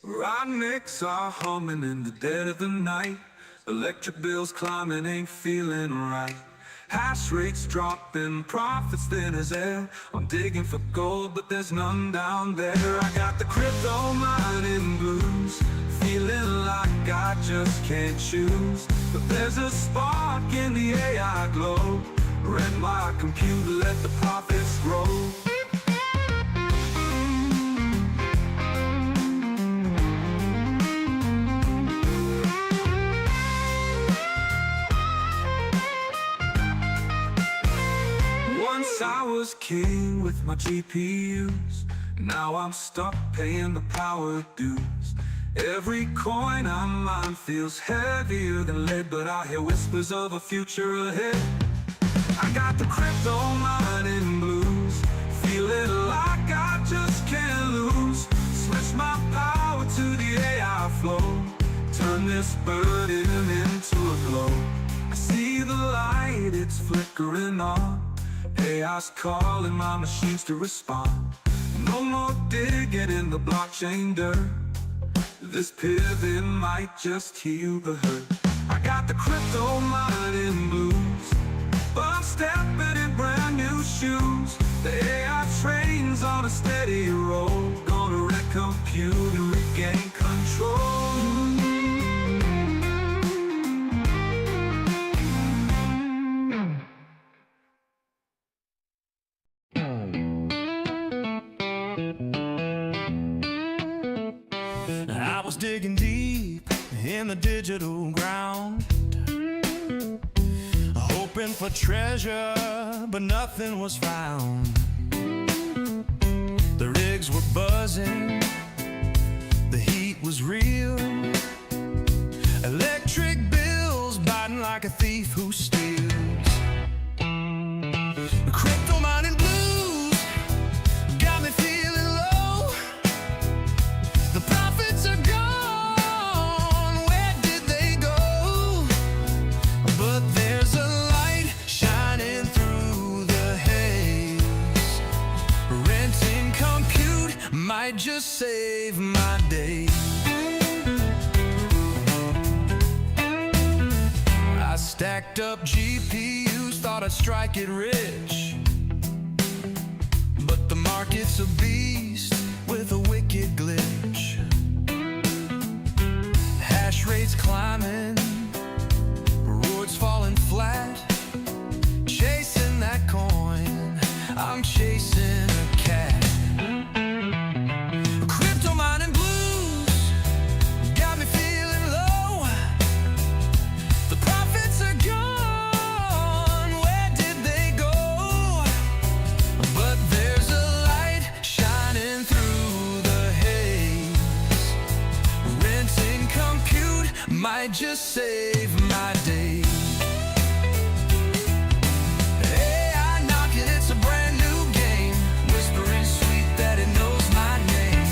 Rodniks are humming in the dead of the night. Electric bills climbing, ain't feeling right. Hash rates dropping, profits thin as air. I'm digging for gold, but there's none down there. I got the crypto mining blues, feeling like I just can't choose. But there's a spark in the AI glow. Rent my computer, let the profits grow. Once I was king with my GPUs, now I'm stuck paying the power dues. Every coin I mine feels heavier than lead, but I hear whispers of a future ahead. I got the crypto mining blues, feeling like I just can't lose. Switch my power to the AI flow, turn this burden into a glow. I see the light, it's flickering on. AI's calling my machines to respond. No more digging in the blockchain dirt. This pivot might just heal the hurt. I got the crypto mining blues, but I'm stepping in brand new shoes. The AI train's on a steady roll, gonna wreck compute and regain control. I was digging deep in the digital ground, hoping for treasure, but nothing was found. The rigs were buzzing, the heat was real, electric bills biting like a thief who steals. The crypto mining blues got me feeling low. The profits are gone, where did they go? But there's a light shining through the haze. Renting compute might just save my day. I stacked up GPUs, thought I'd strike it rich, but the market's a beast with a wicked glitch. Hash rates climbing, rewards falling flat. Chasing that coin, I'm chasing a cat. Crypto mining blues got me feeling low. The profits are gone, where did they go? But there's a light shining through the haze. Renting compute might just save my day. AI knocking, it's a brand new game, whispering sweet that it knows my name.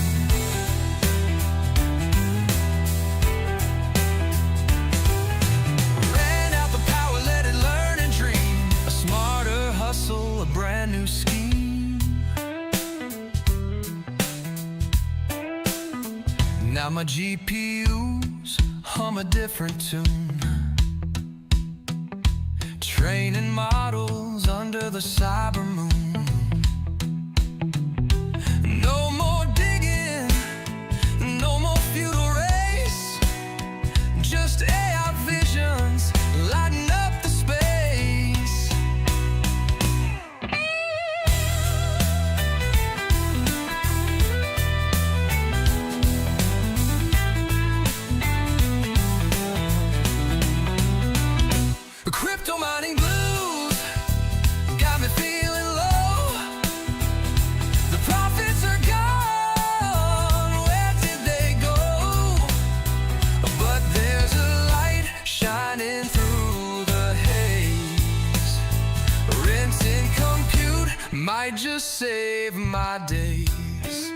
Ran out the power, let it learn and dream. A smarter hustle, a brand new scheme. Now my GPUs hum a different tune, training models under the cyber moon. No more digging, no more feudal race, just AI visions lighting up the space. The crypto mining blues got me feeling low. The profits are gone, where did they go? But there's a light shining through the haze. Renting compute might just save my days.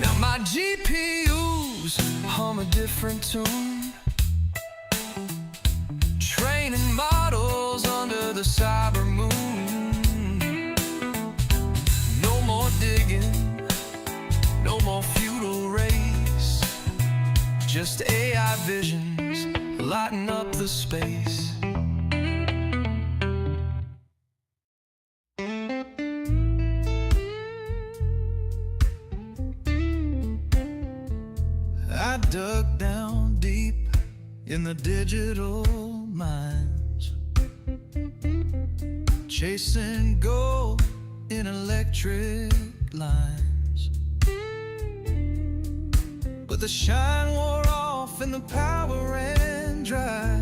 Now my GPUs hum a different tune, training models under the cyber moon. No more digging, lighten up the space. I dug down deep in the digital mines, chasing gold in electric lines. But the shine wore off and the power ran dry.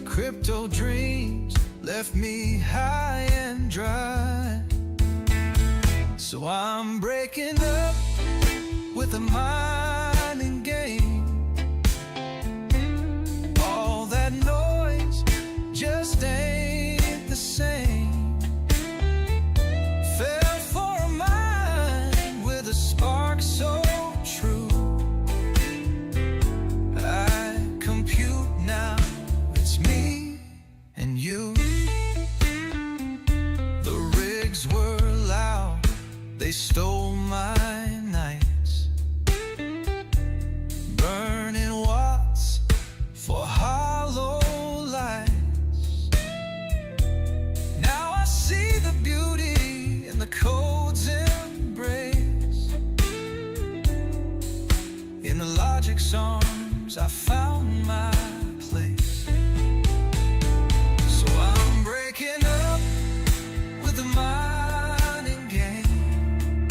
Crypto dreams left me high and dry. So I'm breaking up with the mining game. All that noise just ain't the same. Fell for a mine with a spark so true. I compute now, it's me and you. The rigs were loud, they stole my nights, burning watts for hollow lights. Now I see the beauty in the code's embrace. In the logic's arms I found my place. So I'm breaking up with the mining game.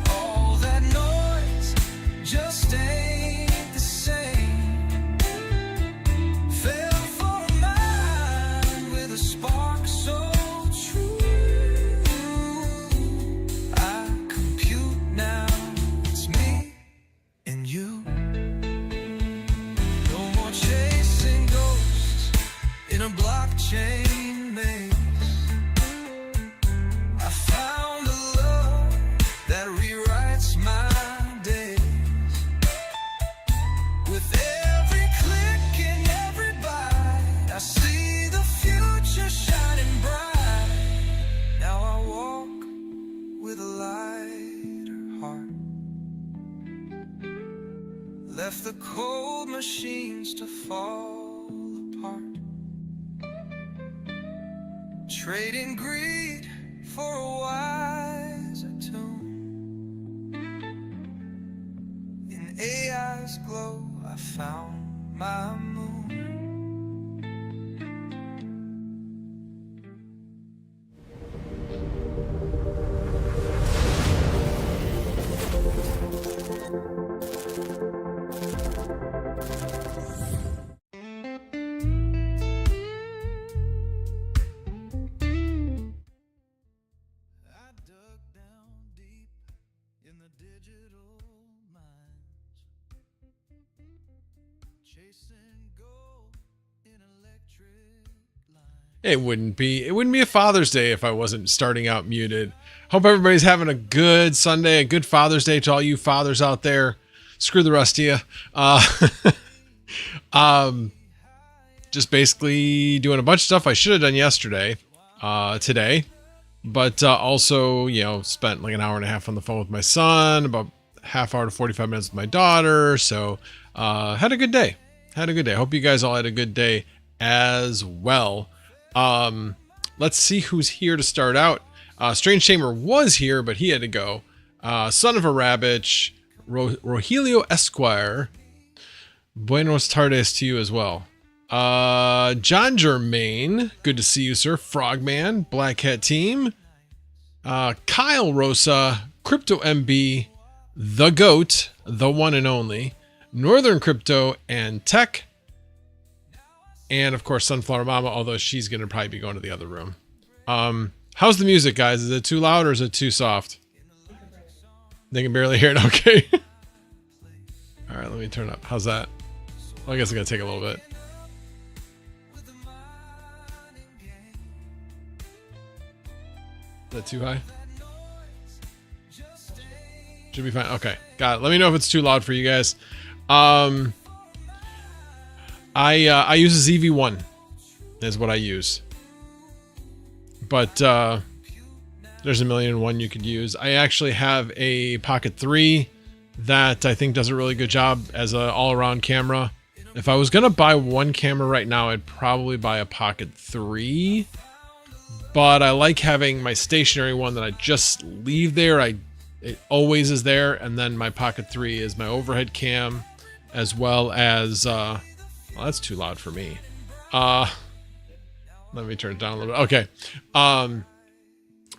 All that noise just ain't the same. Fell for a mine with a spark so true. I compute now, it's me and you. No more chasing ghosts in a blockchain maze. I found a love that rewrites my days. With every click and every buy, I see the future shining bright. Now I walk with a lighter heart. Left the cold machines to fall apart. Trading greed for a wiser tune. In AI's glow, I found my moon. I dug down deep in the digital mines, chasing gold in electric lines. It wouldn't be a Father's Day if I wasn't starting out muted. Hope everybody's having a good Sunday, a good Father's Day to all you fathers out there. Screw the rest of you. Just basically doing a bunch of stuff I should have done yesterday, today, but also, you know, spent like an hour and a half on the phone with my son, about half hour to 45 minutes with my daughter. So, had a good day. Hope you guys all had a good day as well. Let's see who's here to start out. Strange Shamer was here, but he had to go. Son of a Rabbit, Rogelio Esquire. Buenos tardes to you as well. John Germain, good to see you, sir. Frogman, Black Hat Team. Kyle Rosa, Crypto MB, The Goat, the one and only, Northern Crypto and Tech, and of course Sunflower Mama, although she's going to probably be going to the other room. How's the music, guys? Is it too loud or is it too soft? They can barely hear it. Okay. All right, let me turn it up. How's that? Well, I guess it's going to take a little bit. Is that too high? Should be fine. Okay, got it. Let me know if it's too loud for you guys. I use a ZV1 is what I use, but there's a million and one you could use. I actually have a Pocket 3 that I think does a really good job as an all-around camera. If I was going to buy one camera right now, I'd probably buy a Pocket 3. But I like having my stationary one that I just leave there. It always is there. And then my Pocket 3 is my overhead cam, as well as... well, that's too loud for me. Let me turn it down a little bit. Okay.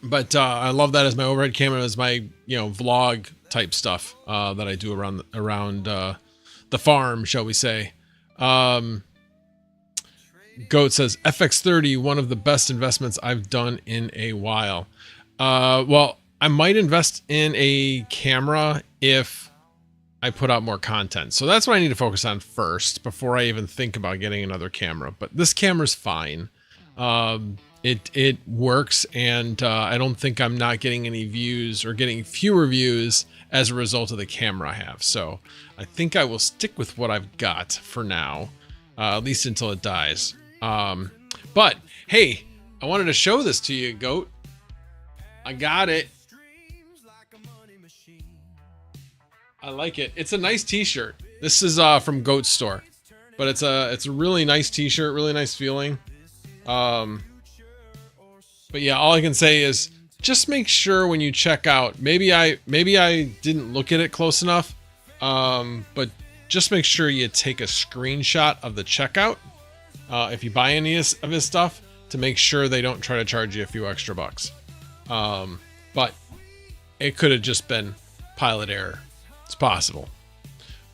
But I love that as my overhead camera, as my, vlog type stuff that I do around the farm, shall we say. Goat says FX30, one of the best investments I've done in a while. Well, I might invest in a camera if I put out more content. So that's what I need to focus on first before I even think about getting another camera. But this camera's fine. It works, and I don't think I'm not getting any views or getting fewer views as a result of the camera I have. So I think I will stick with what I've got for now, at least until it dies. But hey, I wanted to show this to you, Goat. I got it. I like it. It's a nice t-shirt. This is from Goat's store, but it's a really nice t-shirt, really nice feeling. But yeah, all I can say is just make sure when you check out, maybe I didn't look at it close enough. But just make sure you take a screenshot of the checkout. If you buy any of his stuff, to make sure they don't try to charge you a few extra bucks. But it could have just been pilot error. It's possible.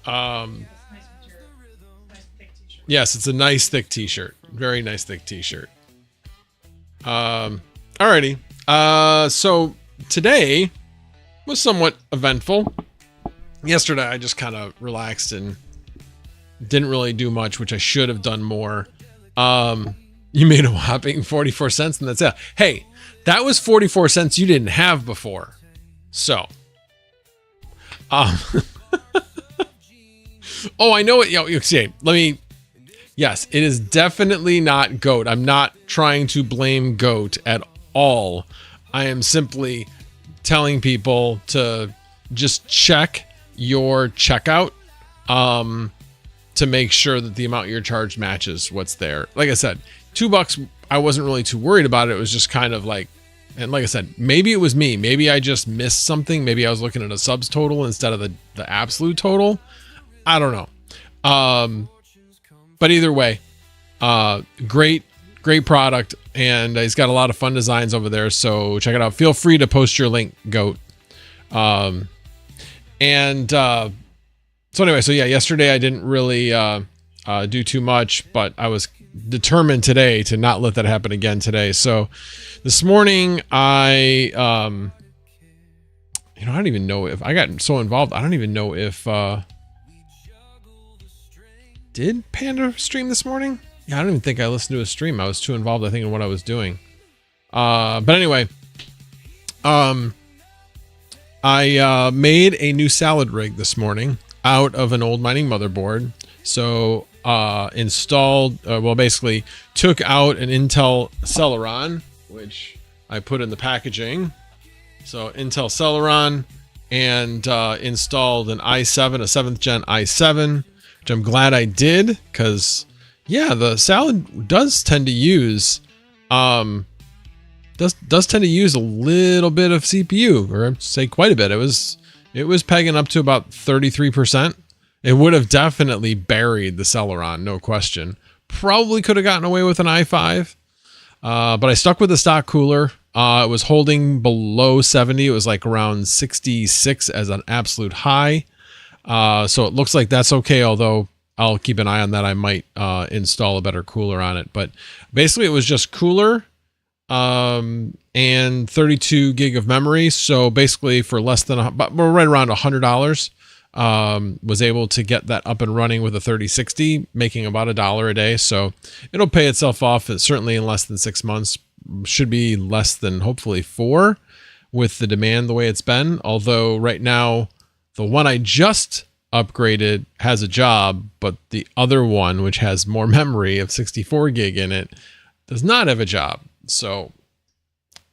Nice material. Nice thick t-shirt. Yes, it's a nice thick t-shirt. Very nice thick t-shirt. Alrighty. So today was somewhat eventful. Yesterday I just kind of relaxed and didn't really do much, which I should have done more. You made a whopping 44 cents and that's it. Hey, that was 44 cents you didn't have before. So, oh, I know it. You see, yes, it is definitely not Goat. I'm not trying to blame Goat at all. I am simply telling people to just check your checkout, to make sure that the amount you're charged matches what's there. Like I said, $2, I wasn't really too worried about it. It was just kind of like, and like I said, maybe it was me. Maybe I just missed something. Maybe I was looking at a subs total instead of the absolute total. I don't know. But either way, great product. And he's got a lot of fun designs over there. So check it out. Feel free to post your link, Goat. So anyway, so yeah, yesterday I didn't really do too much, but I was determined today to not let that happen again today. So this morning I don't even know if I got so involved. I don't even know if did Panda stream this morning? Yeah, I don't even think I listened to a stream. I was too involved, I think, in what I was doing. But anyway, I made a new salad rig this morning out of an old mining motherboard. So installed, basically took out an Intel Celeron, which I put in the packaging. So Intel Celeron, and installed an i7, a 7th gen i7, which I'm glad I did, because yeah, the salad does tend to use does tend to use a little bit of CPU, or I'd say quite a bit. It was pegging up to about 33%. It would have definitely buried the Celeron, no question. Probably could have gotten away with an i5, but I stuck with the stock cooler. It was holding below 70. It was like around 66 as an absolute high. So it looks like that's okay, although I'll keep an eye on that. I might install a better cooler on it. But basically it was just cooler and 32 gig of memory. So basically for less than, right around $100, was able to get that up and running with a 3060, making about $1 a day. So it'll pay itself off, certainly in less than 6 months. Should be less than hopefully 4 with the demand the way it's been. Although right now, the one I just upgraded has a job, but the other one, which has more memory of 64 gig in it, does not have a job. So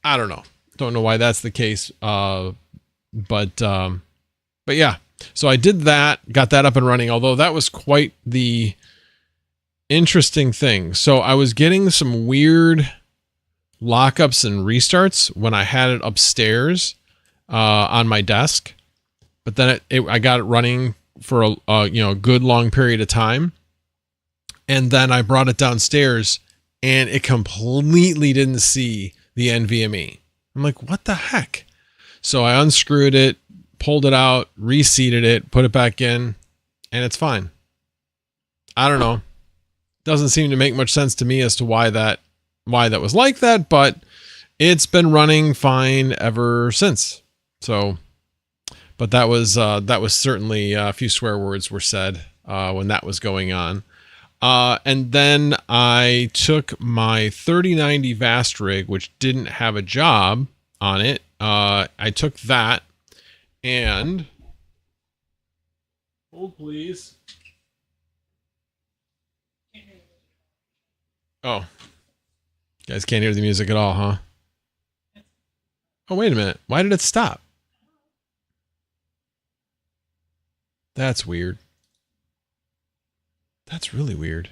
I don't know. Don't know why that's the case. But yeah. So I did that, got that up and running, although that was quite the interesting thing. So I was getting some weird lockups and restarts when I had it upstairs on my desk, but then I got it running for a good long period of time, and then I brought it downstairs and it completely didn't see the NVMe. I'm like, what the heck? So I unscrewed it, pulled it out, reseated it, put it back in, and it's fine. I don't know. Doesn't seem to make much sense to me as to why that was like that, but it's been running fine ever since. So, but that was certainly a few swear words were said when that was going on. And then I took my 3090 Vast rig, which didn't have a job on it. I took that and hold please. Oh, you guys can't hear the music at all, huh? Oh, wait a minute. Why did it stop? That's weird. That's really weird.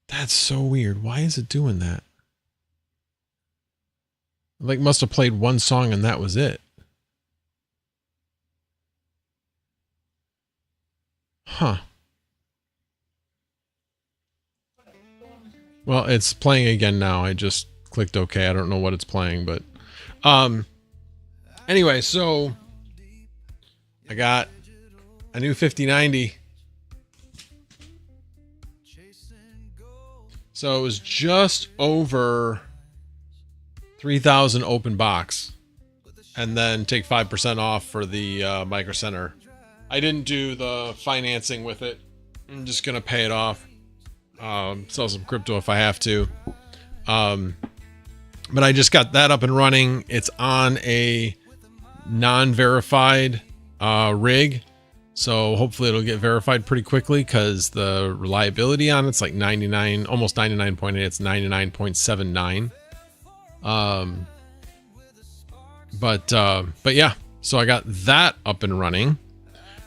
That's so weird. Why is it doing that? Like, must have played one song and that was it. Huh. Well, it's playing again now. I just clicked OK. I don't know what it's playing, but anyway, so I got a new 5090. So it was just over 3,000 open box, and then take 5% off for the Micro Center. I didn't do the financing with it. I'm just gonna pay it off. Sell some crypto if I have to. But I just got that up and running. It's on a non-verified rig, so hopefully it'll get verified pretty quickly, because the reliability on it's like 99, almost 99.8. It's 99.79. But yeah, so I got that up and running.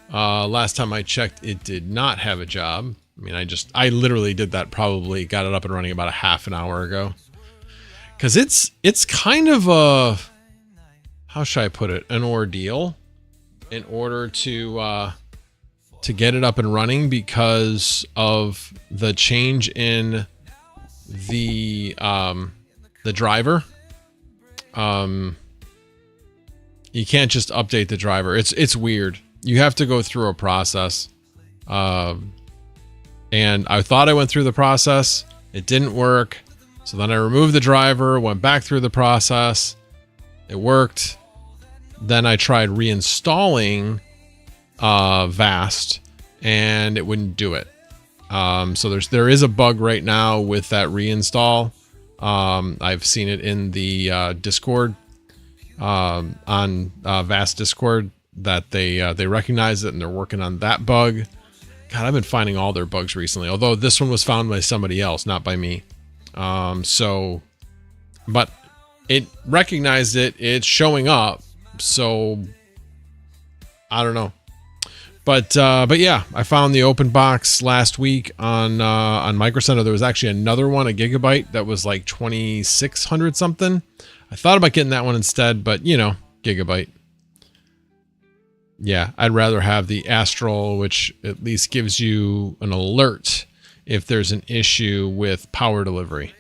Last time I checked, it did not have a job. I mean, I literally did that, probably got it up and running about a half an hour ago. Cause it's kind of a, how should I put it? An ordeal in order to get it up and running, because of the change in the driver. You can't just update the driver. It's weird. You have to go through a process. And I thought I went through the process. It didn't work. So then I removed the driver, went back through the process. It worked. Then I tried reinstalling Vast, and it wouldn't do it. So there is a bug right now with that reinstall. I've seen it in the Discord, on Vast Discord, that they recognize it and they're working on that bug. God, I've been finding all their bugs recently, although this one was found by somebody else, not by me. But it recognized it. It's showing up. So I don't know. But yeah, I found the open box last week on Micro Center. There was actually another one, a gigabyte, that was like 2,600 something. I thought about getting that one instead, but gigabyte. Yeah, I'd rather have the Astral, which at least gives you an alert if there's an issue with power delivery.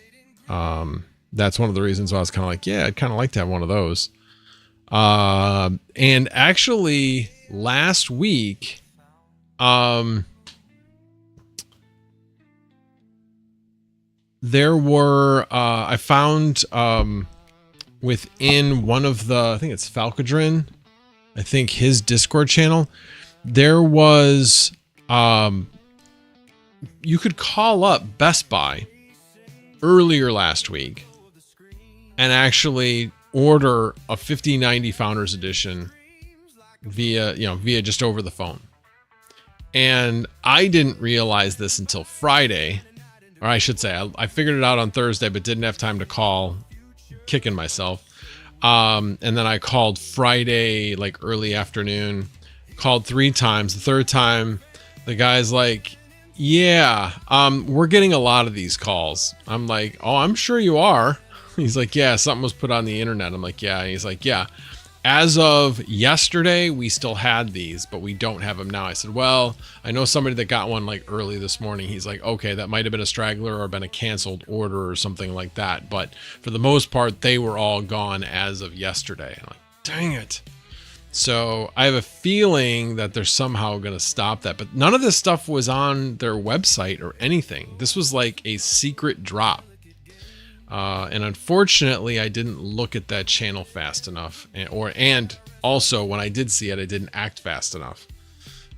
That's one of the reasons why I was kind of like, yeah, I'd kind of like to have one of those. And actually last week, there were, I found, within one of the, I think it's Falcadrin, I think his Discord channel, there was, you could call up Best Buy earlier last week and actually order a 5090 Founders Edition via just over the phone. And I didn't realize this until Friday, or I should say, I figured it out on Thursday, but didn't have time to call, kicking myself. And then I called Friday, like early afternoon, called 3 times. The third time, the guy's like, yeah, we're getting a lot of these calls. I'm like, oh, I'm sure you are. He's like, yeah, something was put on the internet. I'm like, yeah. And he's like, yeah, as of yesterday, we still had these, but we don't have them now. I said, well, I know somebody that got one like early this morning. He's like, okay, that might have been a straggler or been a canceled order or something like that. But for the most part, they were all gone as of yesterday. I'm like, dang it. So I have a feeling that they're somehow going to stop that. But none of this stuff was on their website or anything. This was like a secret drop. And unfortunately, I didn't look at that channel fast enough. And also, when I did see it, I didn't act fast enough.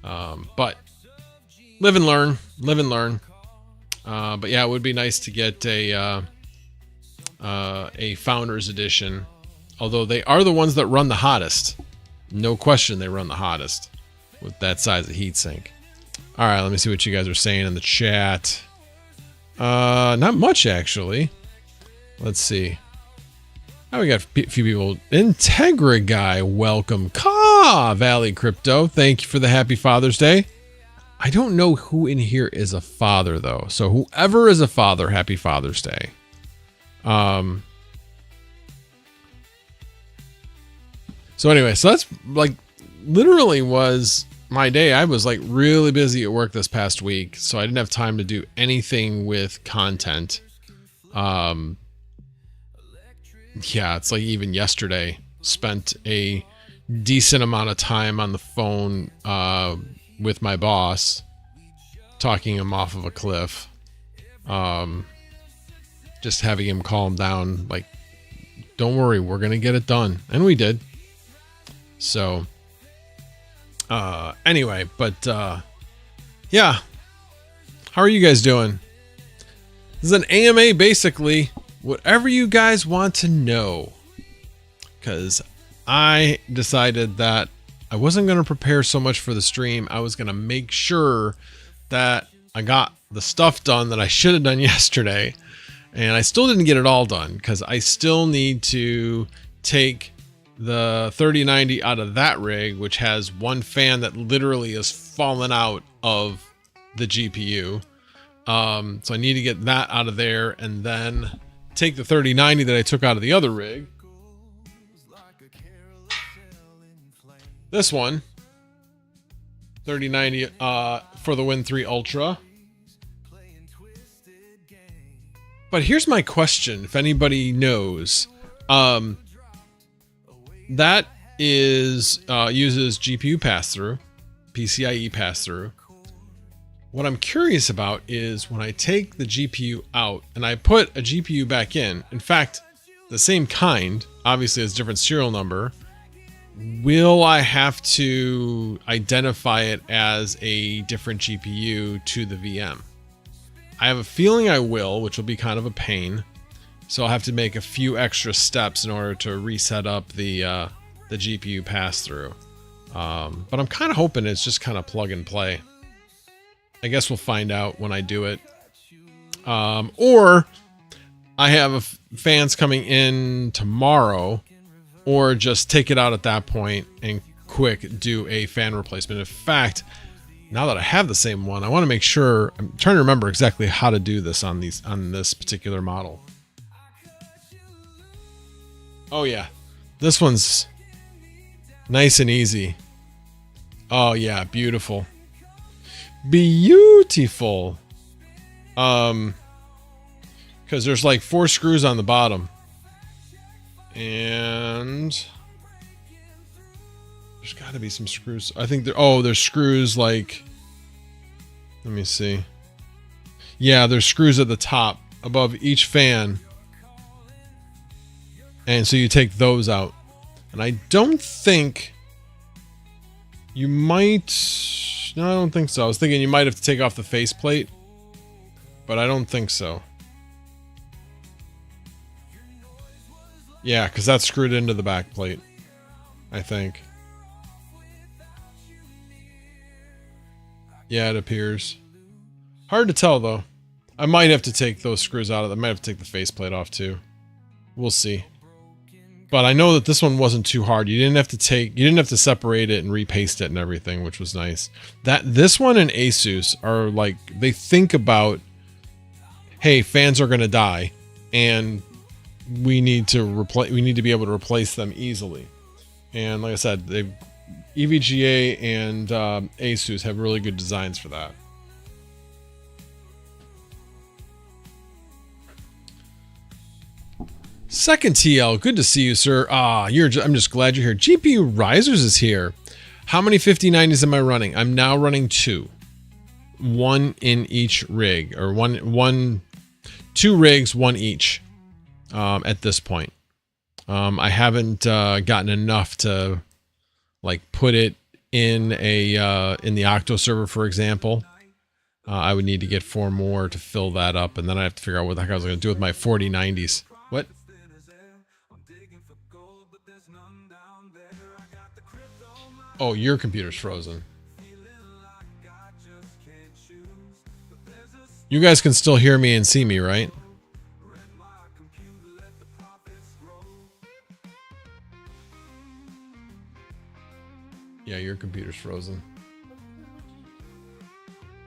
But live and learn. Live and learn. But yeah, it would be nice to get a Founders Edition. Although they are the ones that run the hottest. No question they run the hottest with that size of heatsink. All right, let me see what you guys are saying in the chat. Not much, actually. Let's see. Oh, we got a few people. Integra guy, welcome. Ka Valley Crypto, thank you for the happy Father's Day. I don't know who in here is a father, though. So whoever is a father, happy Father's Day. So anyway, so that's like literally was my day. I was like really busy at work this past week, so I didn't have time to do anything with content. Yeah, it's like even yesterday spent a decent amount of time on the phone with my boss, talking him off of a cliff. Just having him calm down, like, don't worry, we're gonna get it done. And we did. So anyway, but yeah, how are you guys doing? This is an AMA, basically whatever you guys want to know, because I decided that I wasn't going to prepare so much for the stream. I was going to make sure that I got the stuff done that I should have done yesterday, and I still didn't get it all done because I still need to take the 3090 out of that rig, which has one fan that literally has fallen out of the GPU. So I need to get that out of there and then take the 3090 that I took out of the other rig. This one, 3090 for the Win 3 Ultra. But here's my question, if anybody knows. That is uses GPU pass-through, PCIe pass-through. What I'm curious about is when I take the GPU out and I put a GPU back in fact, the same kind, obviously it's different serial number, will I have to identify it as a different GPU to the VM? I have a feeling I will, which will be kind of a pain. So I'll have to make a few extra steps in order to reset up the GPU pass-through. But I'm kind of hoping it's just kind of plug and play. I guess we'll find out when I do it. Or I have fans coming in tomorrow, or just take it out at that point and quick do a fan replacement. In fact, now that I have the same one, I want to make sure, I'm trying to remember exactly how to do this on this particular model. Oh yeah, this one's nice and easy. Oh yeah, beautiful. Beautiful. Because there's like 4 screws on the bottom. And there's got to be some screws. I think there's screws like, let me see. Yeah, there's screws at the top above each fan. And so you take those out. And I don't think you might... No, I don't think so. I was thinking you might have to take off the faceplate. But I don't think so. Yeah, because that's screwed into the back plate, I think. Yeah, it appears. Hard to tell, though. I might have to take those screws out of it. I might have to take the faceplate off, too. We'll see. But I know that this one wasn't too hard. You didn't have to separate it and repaste it and everything, which was nice. This one and Asus are like, they think about, hey, fans are going to die and we need to be able to replace them easily. And like I said, EVGA and Asus have really good designs for that. Second TL, good to see you, sir. I'm just glad you're here. GPU Risers is here. How many 5090s am I running? I'm now running 2. 1 in each rig, or 2 rigs, 1 each. At this point, I haven't gotten enough to like put it in the Octo server, for example. I would need to get 4 more to fill that up, and then I have to figure out what the heck I was going to do with my 4090s. What? Oh, your computer's frozen. You guys can still hear me and see me, right? Yeah, your computer's frozen.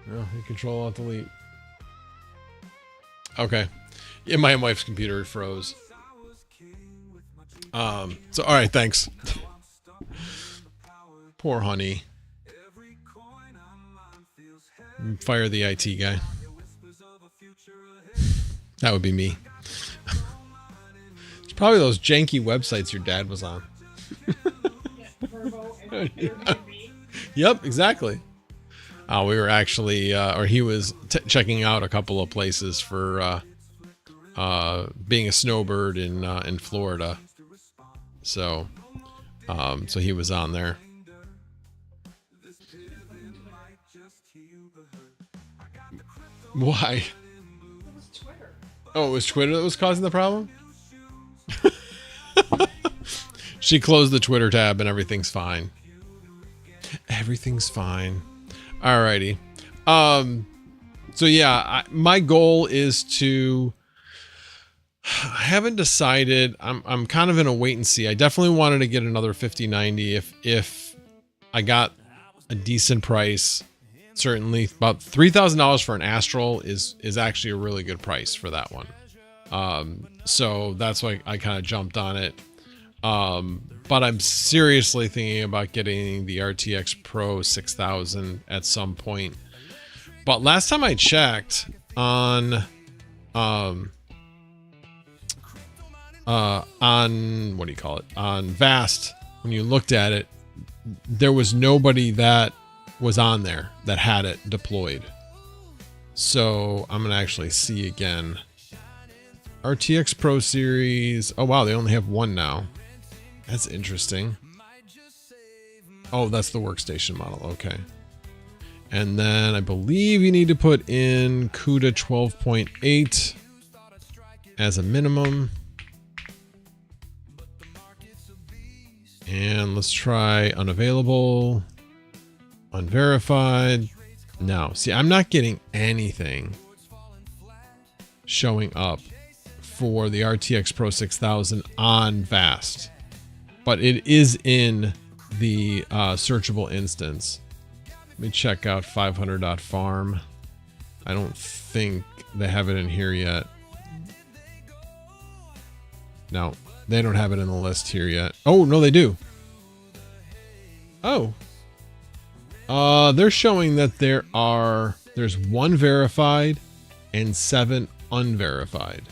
No, you control alt delete. Okay. Yeah, my wife's computer froze. So all right, thanks. Poor honey. Fire the IT guy. That would be me. It's probably those janky websites your dad was on. Yep, exactly. We were actually, or he was checking out a couple of places for being a snowbird in Florida. So he was on there. Why? It was Twitter. Oh, it was Twitter that was causing the problem? She closed the Twitter tab and everything's fine. Everything's fine. Alrighty. So yeah, my goal is to, I haven't decided. I'm kind of in a wait and see. I definitely wanted to get another 5090 if I got a decent price. Certainly about $3,000 for an Astral is actually a really good price for that one. So that's why I kind of jumped on it. But I'm seriously thinking about getting the RTX Pro 6000 at some point. But last time I checked on what do you call it? On Vast, when you looked at it, there was nobody that was on there that had it deployed. So I'm gonna actually see again. RTX Pro series. Oh wow, they only have one now. That's interesting. Oh, that's the workstation model. Okay. And then I believe you need to put in CUDA 12.8 as a minimum. And let's try unavailable, unverified. No, see, I'm not getting anything showing up for the RTX Pro 6000 on Vast, but it is in the searchable instance. Let me check out 500.farm. I don't think they have it in here yet. No, they don't have it in the list here yet. Oh, no, they do. Oh. They're showing that there's 1 verified and 7 unverified.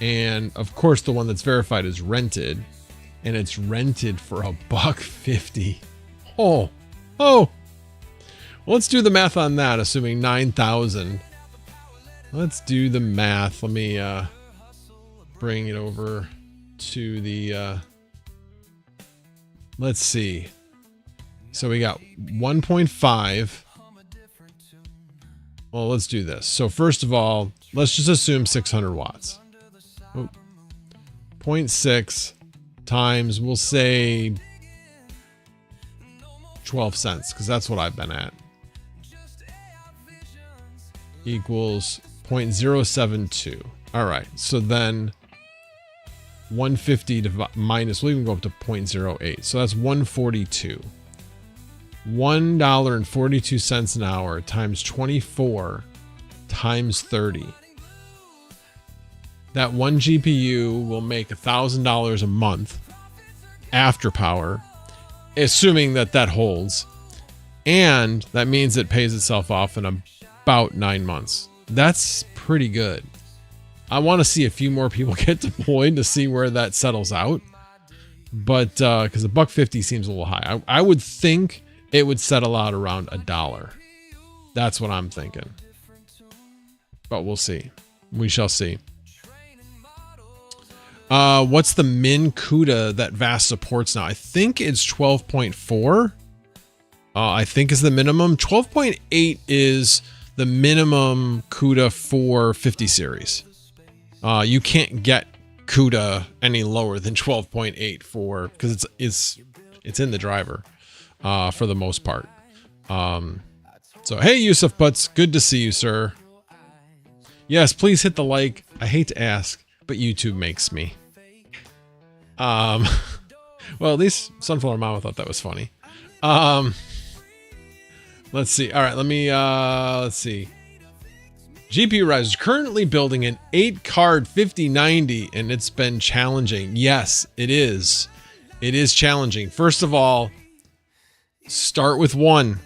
And of course the one that's verified is rented, and it's rented for $150. Oh. Well, let's do the math on that, assuming 9,000. Let's do the math. Let me bring it over to the let's see. So we got 1.5. Well, let's do this. So first of all, let's just assume 600 watts. Oh, 0.6 times, we'll say 12 cents, because that's what I've been at. Equals 0.072. All right. So then 150 minus, we'll even go up to 0.08. So that's 142. $1.42 an hour times 24 times 30. That one GPU will make $1,000 a month after power, assuming that that holds. And that means it pays itself off in about 9 months. That's pretty good. I want to see a few more people get deployed to see where that settles out. But because $1.50 seems a little high. I would think it would settle out around $1. That's what I'm thinking. But we'll see. We shall see. What's the min CUDA that VAST supports now? I think it's 12.4. I think is the minimum. 12.8 is the minimum CUDA for 50 series. You can't get CUDA any lower than 12.8 for, because it's in the driver for the most part. So hey, Yusuf Butts, good to see you, sir. Yes, please hit the like. I hate to ask, but YouTube makes me. Well, at least Sunflower Mama thought that was funny. Let's see. All right, let's see. GPU Rise is currently building an 8-card 5090, and it's been challenging. Yes, it is. It is challenging. First of all, start with 1.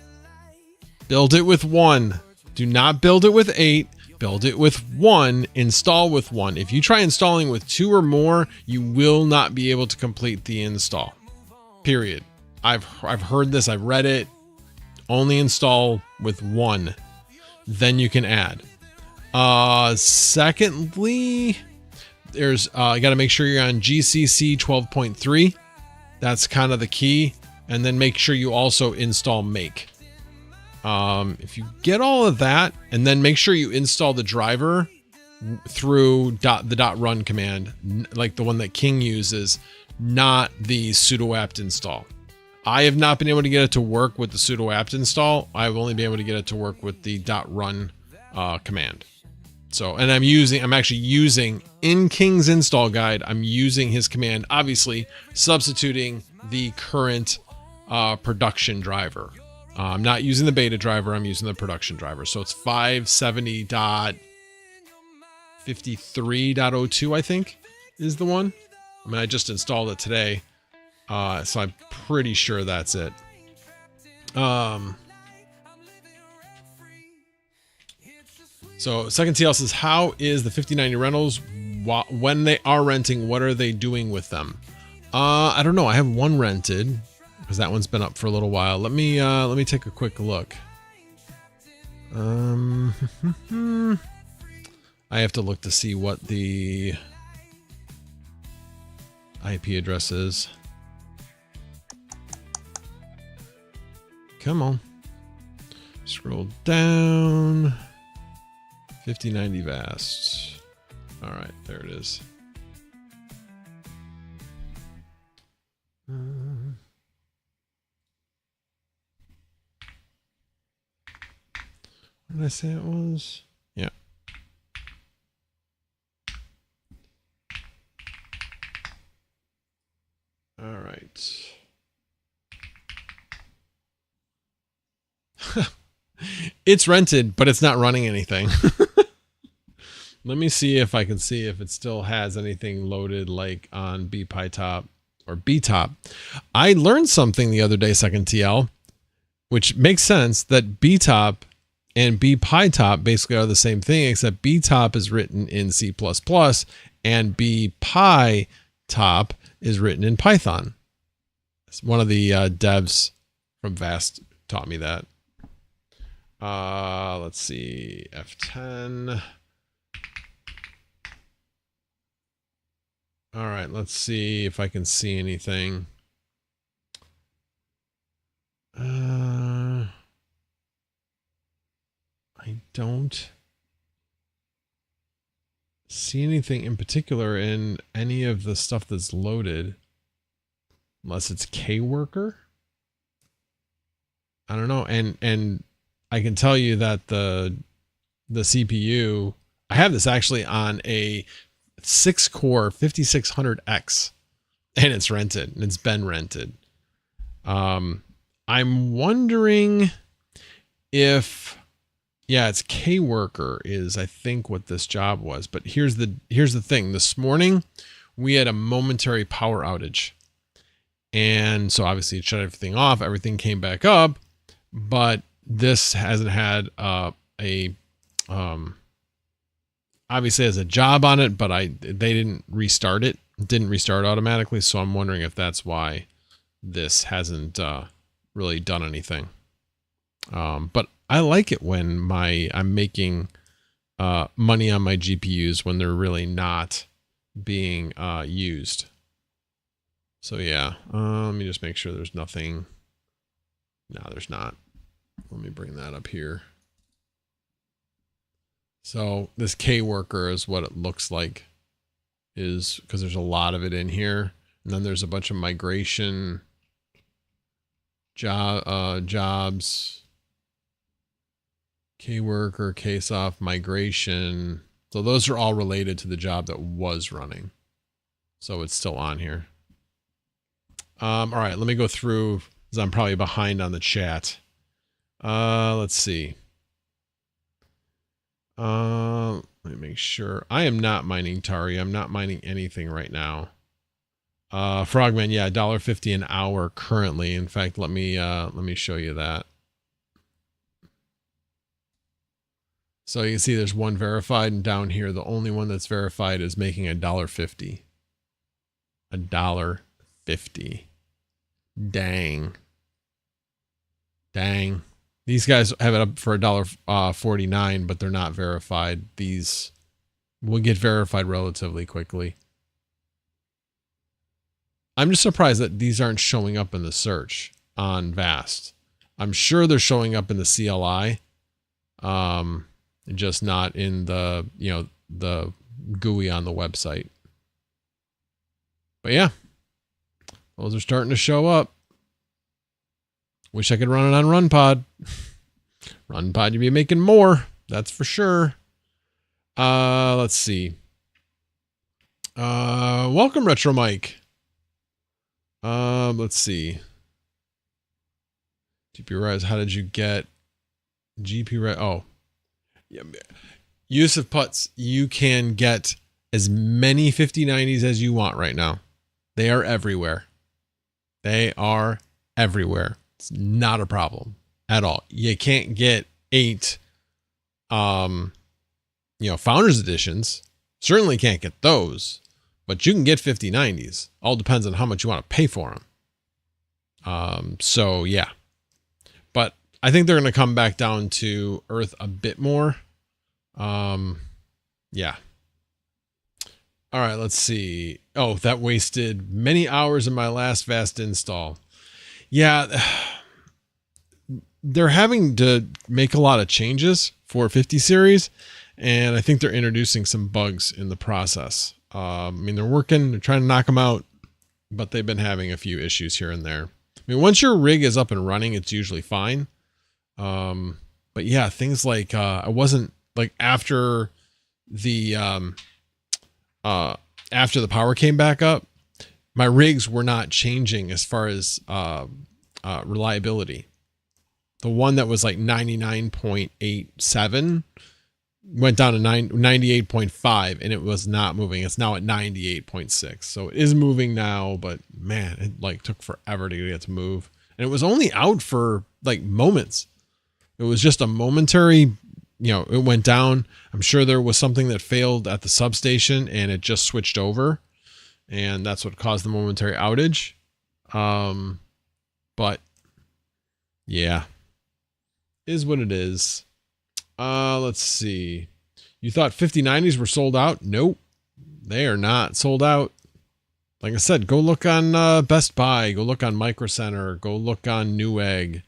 Build it with 1. Do not build it with 8. Build it with 1, install with 1. If you try installing with 2 or more, you will not be able to complete the install. Period. I've heard this, I've read it. Only install with 1. Then you can add. Secondly, there's you got to make sure you're on GCC 12.3. That's kind of the key. And then make sure you also install make. If you get all of that, and then make sure you install the driver through the .run command, like the one that King uses, not the sudo apt install. I have not been able to get it to work with the sudo apt install. I've only been able to get it to work with the .run command. So, and I'm actually using in King's install guide, I'm using his command, obviously substituting the current production driver. I'm not using the beta driver, I'm using the production driver. So it's 570.53.02, I think, is the one. I mean, I just installed it today, so I'm pretty sure that's it. So second TL says, how is the 5090 rentals when they are renting? What are they doing with them? I don't know. I have one rented because that one's been up for a little while. Let me take a quick look. I have to look to see what the IP address is. Come on. Scroll down. 5090 VAST. All right, there it is. What did I say it was? Yeah. All right. It's rented, but it's not running anything. Let me see if I can see if it still has anything loaded like on bpytop or btop. I learned something the other day, second TL, which makes sense that btop and bpytop basically are the same thing, except btop is written in C++ and bpytop is written in Python. One of the devs from VAST taught me that. Let's see, F10. All right, let's see if I can see anything. I don't see anything in particular in any of the stuff that's loaded, unless it's Kworker. I don't know, and I can tell you that the CPU, I have this actually on a 6-core 5600X, and it's rented, and it's been rented. I'm wondering if, yeah, it's K-Worker is, I think, what this job was. But here's the thing. This morning, we had a momentary power outage. And so obviously it shut everything off. Everything came back up. But this hasn't had obviously has a job on it, but they didn't restart it. It didn't restart automatically. So I'm wondering if that's why this hasn't really done anything. But I like it when I'm making money on my GPUs when they're really not being used. So yeah, let me just make sure there's nothing. No, there's not. Let me bring that up here. So this K-Worker is what it looks like, is because there's a lot of it in here. And then there's a bunch of migration jobs, K-Worker, K-Soft, migration. So those are all related to the job that was running. So it's still on here. All right, let me go through, because I'm probably behind on the chat. Let's see. Let me make sure. I am not mining Tari. I'm not mining anything right now. Frogman, yeah, $1.50 an hour currently. In fact, let me show you that. So you can see there's one verified, and down here the only one that's verified is making $1.50. $1.50. Dang. These guys have it up for $1.49, but they're not verified. These will get verified relatively quickly. I'm just surprised that these aren't showing up in the search on Vast. I'm sure they're showing up in the CLI, just not in the, the GUI on the website. But yeah, those are starting to show up. Wish I could run it on RunPod. RunPod, you'd be making more. That's for sure. Let's see. Welcome, Retro Mike. Let's see. GP Ryzen, how did you get GP Ryzen? Oh, yeah. Yusuf Putz, you can get as many 5090s as you want right now. They are everywhere. They are everywhere. It's not a problem at all. You can't get 8, Founders Editions. Certainly can't get those, but you can get 5090s. All depends on how much you want to pay for them. So yeah, but I think they're going to come back down to earth a bit more. Yeah. All right, let's see. Oh, that wasted many hours in my last Vast install. Yeah, they're having to make a lot of changes for 50 series, and I think they're introducing some bugs in the process. They're trying to knock them out, but they've been having a few issues here and there. Once your rig is up and running, it's usually fine. But yeah, things like, I wasn't like after the power came back up, my rigs were not changing as far as reliability. The one that was like 99.87 went down to 98.5, and it was not moving. It's now at 98.6. So it is moving now, but man, it took forever to get it to move. And it was only out for moments. It was just a momentary, it went down. I'm sure there was something that failed at the substation and it just switched over, and that's what caused the momentary outage. But yeah, is what it is. Let's see. You thought 5090s were sold out? Nope, they are not sold out. Like I said, go look on Best Buy, go look on Micro Center, go look on Newegg.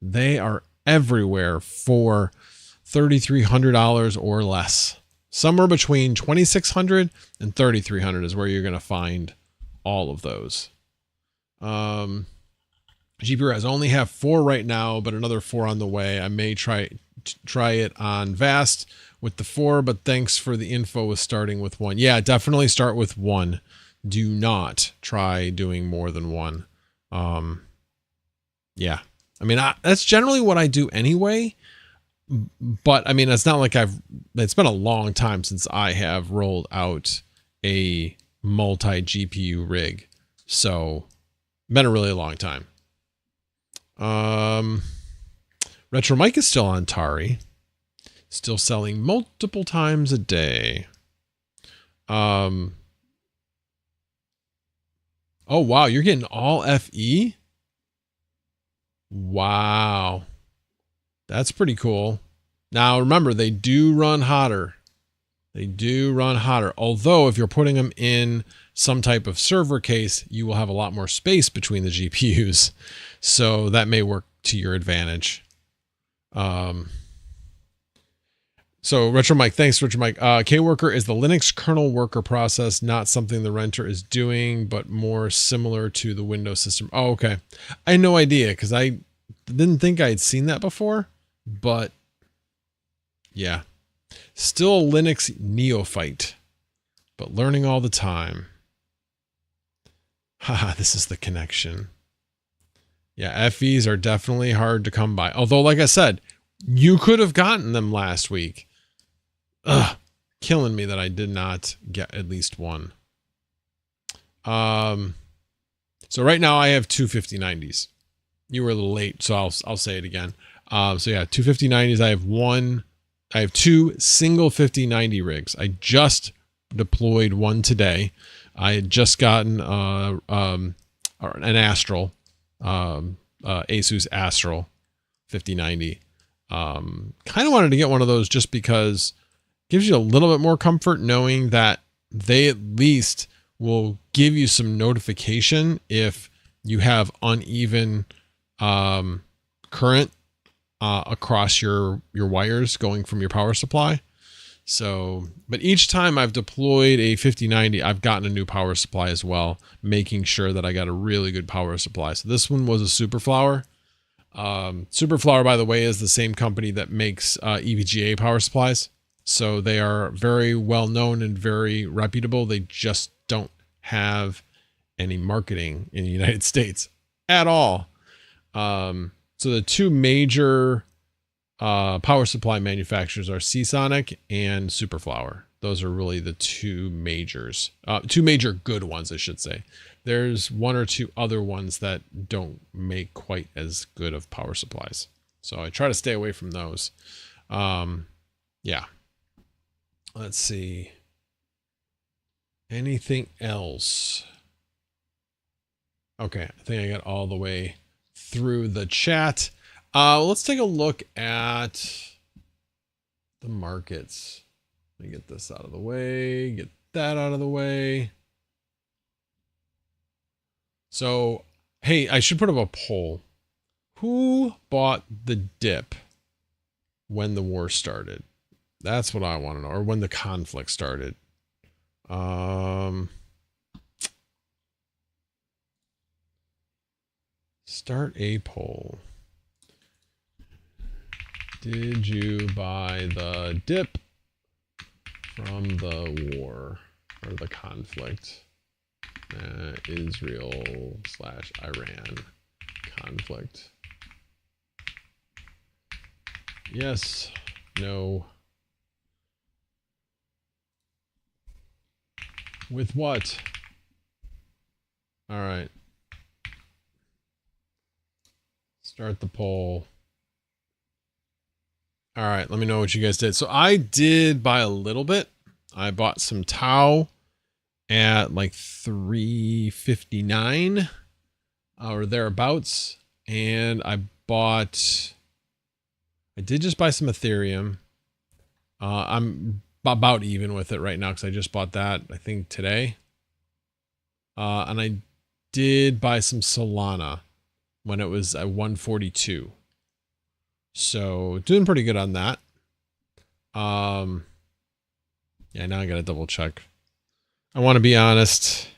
They are everywhere for $3,300 or less. Somewhere between $2,600 and $3,300 is where you're going to find all of those. GPRs only have 4 right now, but another 4 on the way. I may try it on Vast with the 4, but thanks for the info with starting with 1. Yeah, definitely start with 1. Do not try doing more than 1. Yeah. I mean, that's generally what I do anyway. But I mean, it's not like it's been a long time since I have rolled out a multi GPU rig. So been a really long time. Retro Mike is still on Tari, still selling multiple times a day. Oh wow, you're getting all FE? Wow. That's pretty cool. Now remember, they do run hotter. They do run hotter. Although if you're putting them in some type of server case, you will have a lot more space between the GPUs. So that may work to your advantage. So Retro Mike, thanks Retro Mike. K-Worker is the Linux kernel worker process, not something the renter is doing, but more similar to the Windows system. Oh, okay. I had no idea because I didn't think I'd seen that before, but yeah. Still a Linux neophyte, but learning all the time. Haha, this is the connection. Yeah, FEs are definitely hard to come by. Although, like I said, you could have gotten them last week. Ugh, killing me that I did not get at least one. So right now I have two 5090s. You were a little late, so I'll say it again. So yeah, two 5090s. I have two single 5090 rigs. I just deployed one today. I had just gotten an Astral, Asus Astral 5090. Kind of wanted to get one of those just because it gives you a little bit more comfort knowing that they at least will give you some notification if you have uneven current across your wires going from your power supply. So, but each time I've deployed a 5090, I've gotten a new power supply as well, making sure that I got a really good power supply. So this one was a Superflower. Superflower, by the way, is the same company that makes EVGA power supplies. So they are very well known and very reputable. They just don't have any marketing in the United States at all. So the two major power supply manufacturers are Seasonic and Superflower. Those are really the two majors, two major good ones, I should say. There's one or two other ones that don't make quite as good of power supplies. So I try to stay away from those. Yeah. Let's see. Anything else? Okay, I think I got all the way through the chat. Let's take a look at the markets. Let me get this out of the way, get that out of the way. So, hey, I should put up a poll. Who bought the dip when the war started? That's what I want to know, or when the conflict started. Start a poll. Did you buy the dip from the war or the conflict? Israel/Iran conflict. Yes, no. With what? All right. Start the poll. All right, let me know what you guys did. So I did buy a little bit. I bought some Tau at like 359 or thereabouts. And I did just buy some Ethereum. I'm about even with it right now because I just bought that, I think, today. And I did buy some Solana when it was at 142. So doing pretty good on that. Yeah, now I gotta double check. I want to be honest.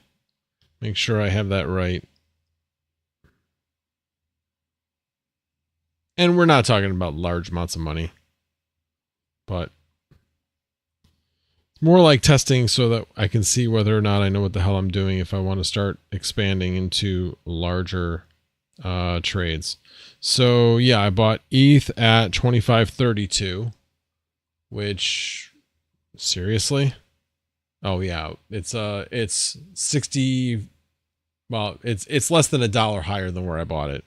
Make sure I have that right. And we're not talking about large amounts of money. But more like testing so that I can see whether or not I know what the hell I'm doing if I want to start expanding into larger trades. So yeah, I bought ETH at 25.32, which seriously? Oh yeah, it's 60. Well, it's less than $1 higher than where I bought it.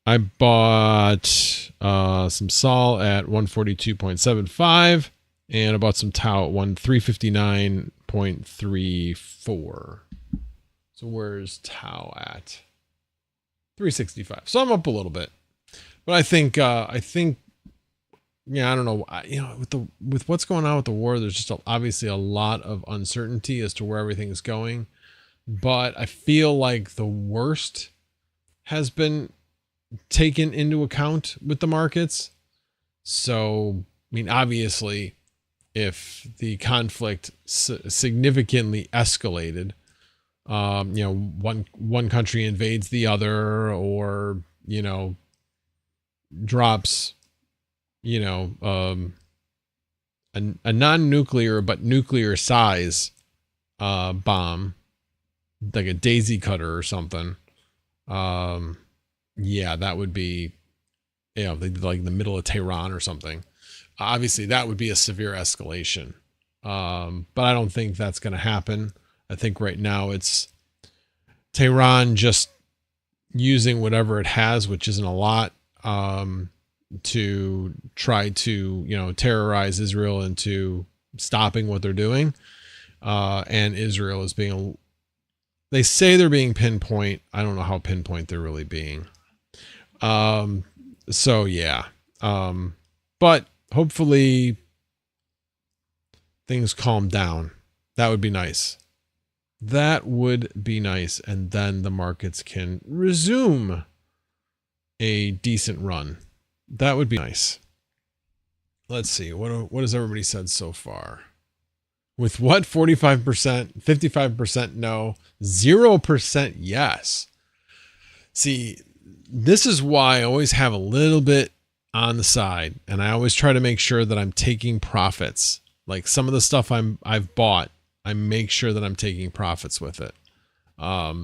I bought some Sol at 142.75, and I bought some Tau at 359.34. So where's Tau at? 365. So I'm up a little bit, but I think yeah, I don't know. With what's going on with the war, there's just obviously a lot of uncertainty as to where everything's going. But I feel like the worst has been taken into account with the markets. So, I mean, obviously, if the conflict significantly escalated, one country invades the other, or, drops, a non-nuclear but nuclear size bomb, like a daisy cutter or something. Yeah, that would be, like in the middle of Tehran or something. Obviously, that would be a severe escalation. But I don't think that's going to happen. I think right now it's Tehran just using whatever it has, which isn't a lot, to try to, terrorize Israel into stopping what they're doing. And Israel is being, they say they're being pinpoint. I don't know how pinpoint they're really being. So yeah. But hopefully things calm down. That would be nice. That would be nice. And then the markets can resume a decent run. That would be nice. Let's see. What has everybody said so far? With what? 45%, 55% no, 0% yes. See, this is why I always have a little bit on the side, and I always try to make sure that I'm taking profits. Like some of the stuff I've bought, I make sure that I'm taking profits with it. Now,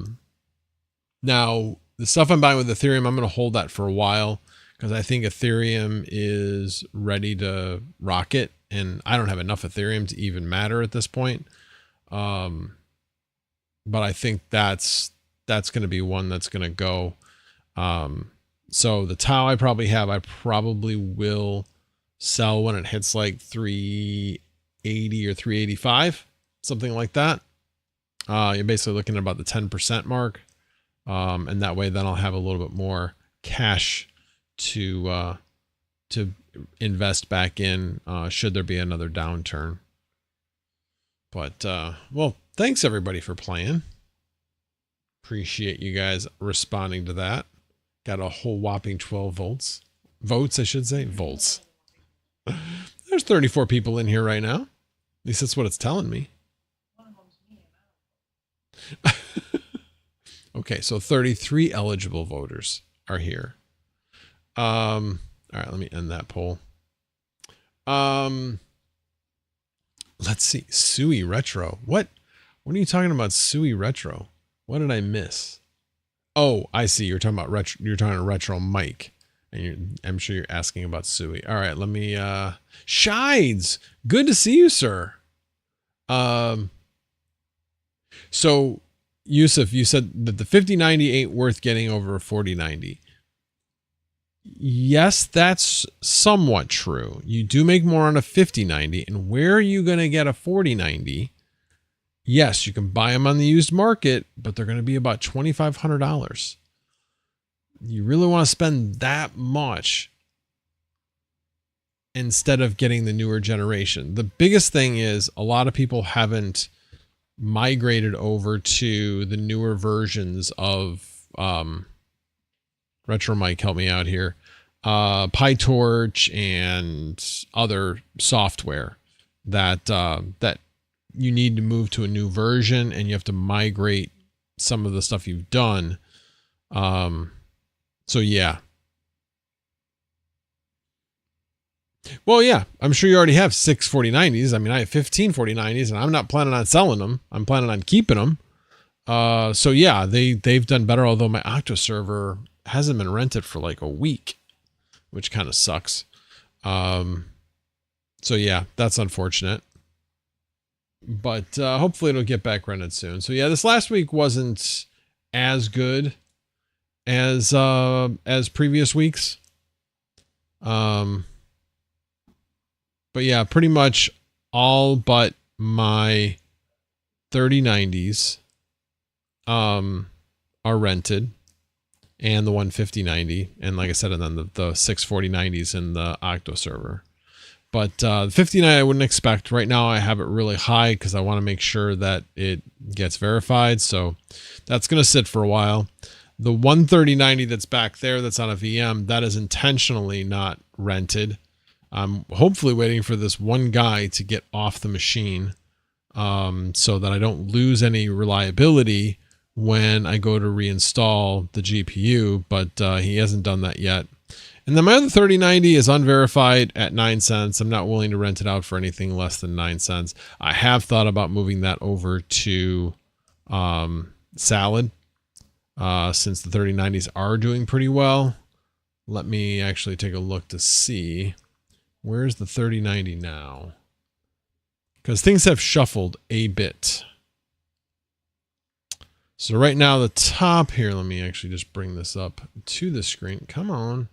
the stuff I'm buying with Ethereum, I'm going to hold that for a while because I think Ethereum is ready to rocket. And I don't have enough Ethereum to even matter at this point. But I think that's going to be one that's going to go. So the Tau I probably will sell when it hits like 380 or 385, something like that. You're basically looking at about the 10% mark. And that way then I'll have a little bit more cash to invest back in should there be another downturn. But well, thanks everybody for playing. Appreciate you guys responding to that. Got a whole whopping 12 votes, I should say. Volts. There's 34 people in here right now. At least that's what it's telling me. Okay, so 33 eligible voters are here. All right, let me end that poll. Let's see. Sui Retro. What are you talking about, Sui Retro? What did I miss? Oh, I see. You're talking about Retro Mike. And I'm sure you're asking about Sui. All right, let me Shides. Good to see you, sir. So Yusuf, you said that the 5090 ain't worth getting over a 4090. Yes, that's somewhat true. You do make more on a 5090. And where are you going to get a 4090? Yes, you can buy them on the used market, but they're going to be about $2,500. You really want to spend that much instead of getting the newer generation. The biggest thing is a lot of people haven't migrated over to the newer versions of Retro Mike, help me out here. PyTorch and other software that you need to move to a new version, and you have to migrate some of the stuff you've done. So yeah. Well, yeah, I'm sure you already have 6 4090s. I mean, I have 15 4090s, and I'm not planning on selling them. I'm planning on keeping them. So yeah, they've done better. Although my Octo server hasn't been rented for like a week, which kind of sucks. So yeah, that's unfortunate. But hopefully it'll get back rented soon. So yeah, this last week wasn't as good as previous weeks. But yeah, pretty much all but my 3090s are rented, and the 15090, and like I said, and then the 64090s in the Octo server. But the 59 I wouldn't expect. Right now I have it really high because I want to make sure that it gets verified. So that's going to sit for a while. The 13090 that's back there, that's on a VM, that is intentionally not rented. I'm hopefully waiting for this one guy to get off the machine, so that I don't lose any reliability when I go to reinstall the GPU, but he hasn't done that yet. And then my other 3090 is unverified at 9 cents. I'm not willing to rent it out for anything less than 9 cents. I have thought about moving that over to Salad, since the 3090s are doing pretty well. Let me actually take a look to see. Where's the 3090 now? Because things have shuffled a bit. So right now the top here, let me actually just bring this up to the screen. Come on.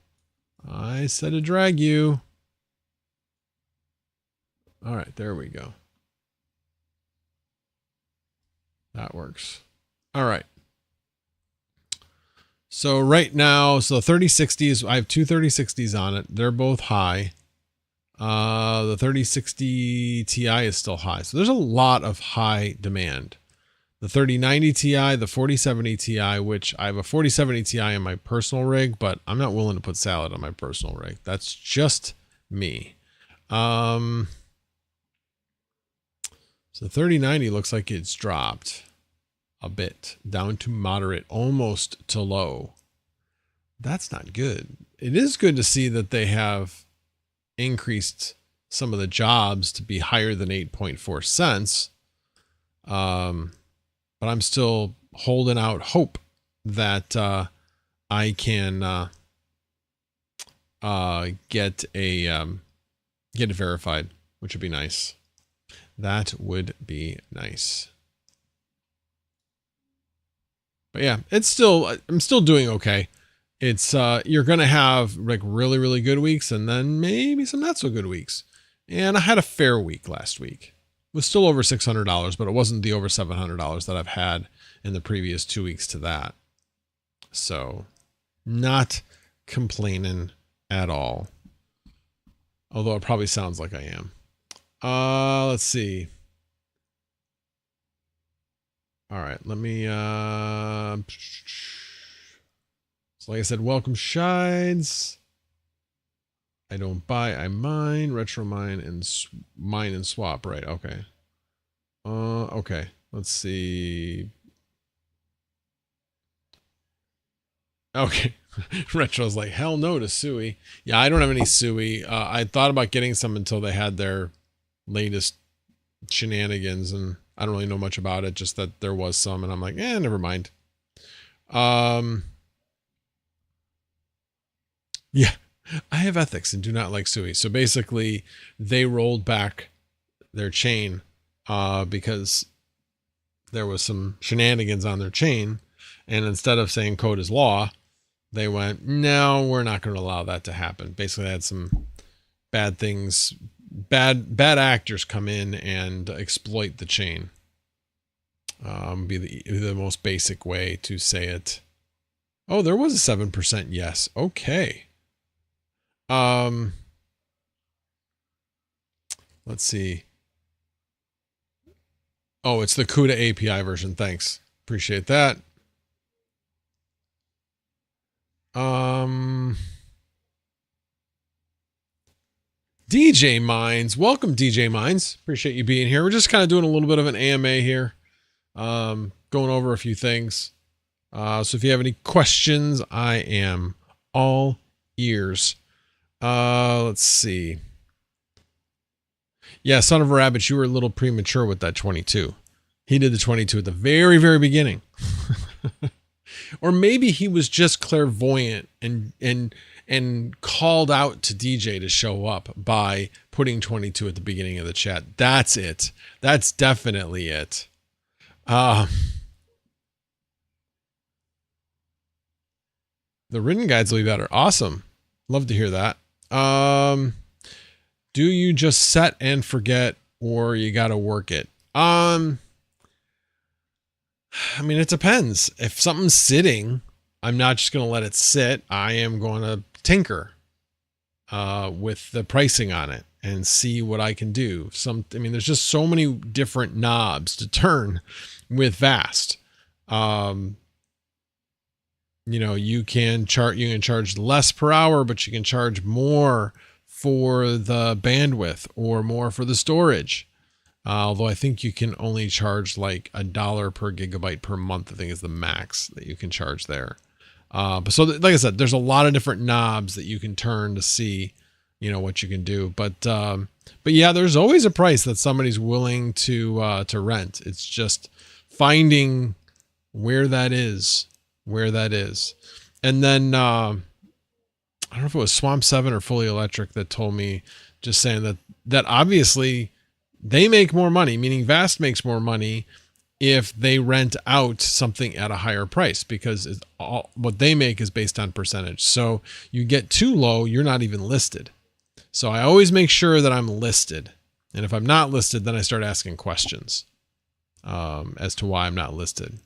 I said to drag you. All right, there we go. That works. All right. So right now, so 3060s, I have two 3060s on it. They're both high. The 3060 Ti is still high. So there's a lot of high demand. The 3090 Ti, the 4070 Ti, which I have a 4070 Ti in my personal rig, but I'm not willing to put Salad on my personal rig. That's just me. So 3090 looks like it's dropped a bit down to moderate, almost to low. That's not good. It is good to see that they have increased some of the jobs to be higher than 8.4 cents. But I'm still holding out hope that I can get it verified, which would be nice. That would be nice. But yeah, it's still, I'm still doing okay. It's you're gonna have like really, really good weeks, and then maybe some not so good weeks. And I had a fair week last week. It was still over $600, but it wasn't the over $700 that I've had in the previous 2 weeks to that. So not complaining at all. Although it probably sounds like I am. Let's see. All right, let me so like I said, welcome Shides. I don't buy, I mine, retro mine, and mine and swap. Right, okay. Okay, let's see. Okay, Retro's like, hell no to Sui. Yeah, I don't have any Sui. I thought about getting some until they had their latest shenanigans, and I don't really know much about it, just that there was some, and I'm like, never mind. Yeah. I have ethics and do not like Sui. So basically, they rolled back their chain because there was some shenanigans on their chain. And instead of saying code is law, they went, no, we're not going to allow that to happen. Basically, they had some bad things, bad actors come in and exploit the chain. Be the most basic way to say it. Oh, there was a 7% yes. Okay. Let's see. Oh, it's the CUDA API version. Thanks. Appreciate that. DJ Mines. Welcome, DJ Mines. Appreciate you being here. We're just kind of doing a little bit of an AMA here. Going over a few things. So if you have any questions, I am all ears. Let's see. Yeah, son of a rabbit, you were a little premature with that 22. He did the 22 at the very, very beginning. Or maybe he was just clairvoyant and called out to DJ to show up by putting 22 at the beginning of the chat. That's it. That's definitely it. The written guides will be better. Awesome. Love to hear that. Do you just set and forget, or you got to work it? I mean, it depends. If something's sitting, I'm not just going to let it sit. I am going to tinker with the pricing on it and see what I can do. I mean, there's just so many different knobs to turn with Vast. You know, you can charge less per hour, but you can charge more for the bandwidth or more for the storage. Although I think you can only charge like $1 per gigabyte per month, I think is the max that you can charge there. But so like I said, there's a lot of different knobs that you can turn to see, you know, what you can do. But yeah, there's always a price that somebody's willing to rent. It's just finding where that is. And then, I don't know if it was Swamp 7 or Fully Electric that told me, just saying that obviously they make more money, meaning Vast makes more money if they rent out something at a higher price, because what they make is based on percentage. So you get too low, you're not even listed. So I always make sure that I'm listed. And if I'm not listed, then I start asking questions as to why I'm not listed.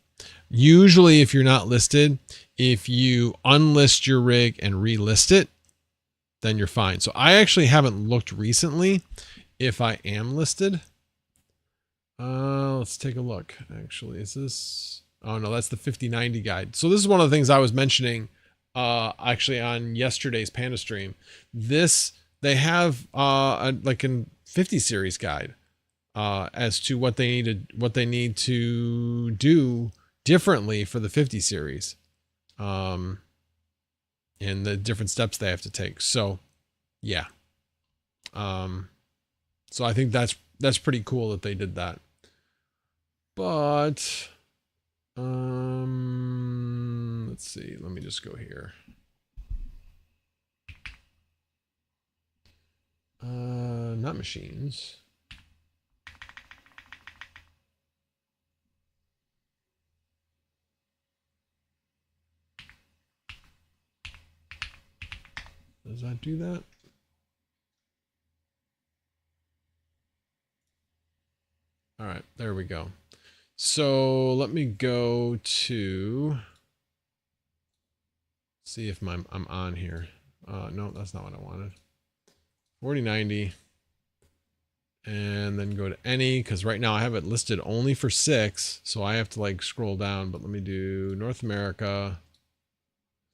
Usually if you're not listed, if you unlist your rig and relist it, then you're fine. So I actually haven't looked recently if I am listed. Let's take a look. Actually, is this? Oh no, that's the 5090 guide. So this is one of the things I was mentioning actually on yesterday's Panda stream. They have like a 50 series guide as to what they need to do differently for the 50 series, and the different steps they have to take. So yeah. So I think that's pretty cool that they did that. But let's see. Let me just go here. Not machines. Does that do that? All right, there we go. So let me go to see if I'm on here. No, that's not what I wanted. 4090, and then go to any, because right now I have it listed only for 6, so I have to like scroll down. But let me do North America.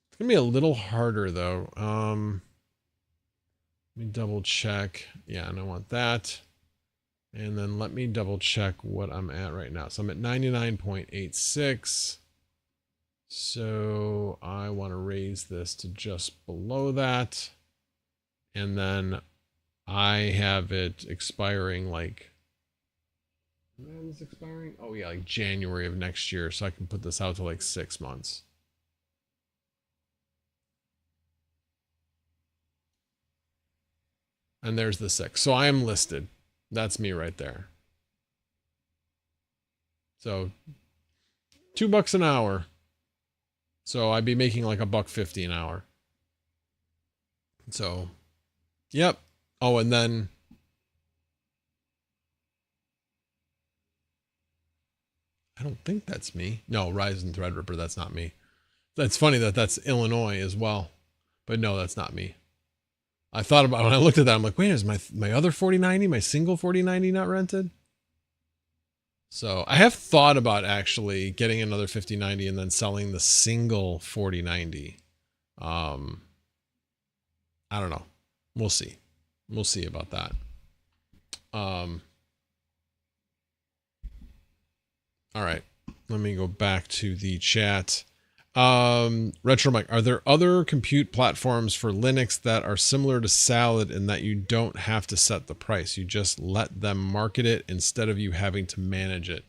It's gonna be a little harder though. Let me double check. Yeah, and I want that. And then let me double check what I'm at right now. So I'm at 99.86. So I want to raise this to just below that. And then I have it expiring like, when is this expiring? Oh yeah, like January of next year. So I can put this out to like 6 months. And there's the 6. So I am listed. That's me right there. So $2 an hour. So I'd be making like $1.50 an hour. So, yep. Oh, and then I don't think that's me. No, Ryzen Threadripper, that's not me. That's funny that that's Illinois as well. But no, that's not me. I thought about, when I looked at that, I'm like, wait, is my other 4090, my single 4090 not rented? So I have thought about actually getting another 5090 and then selling the single 4090. I don't know. We'll see. We'll see about that. All right. Let me go back to the chat. Retro Mike, are there other compute platforms for Linux that are similar to Salad in that you don't have to set the price? You just let them market it instead of you having to manage it.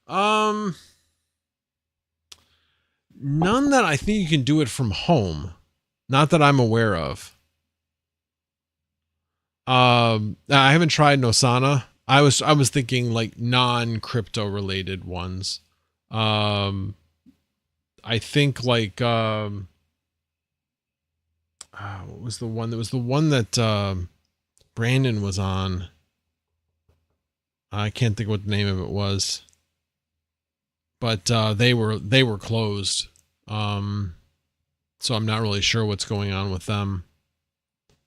None that I think you can do it from home. Not that I'm aware of. I haven't tried Nosana. I was thinking like non-crypto related ones. I think like what was the one that was the one that Brandon was on? I can't think what the name of it was. But they were closed. So I'm not really sure what's going on with them.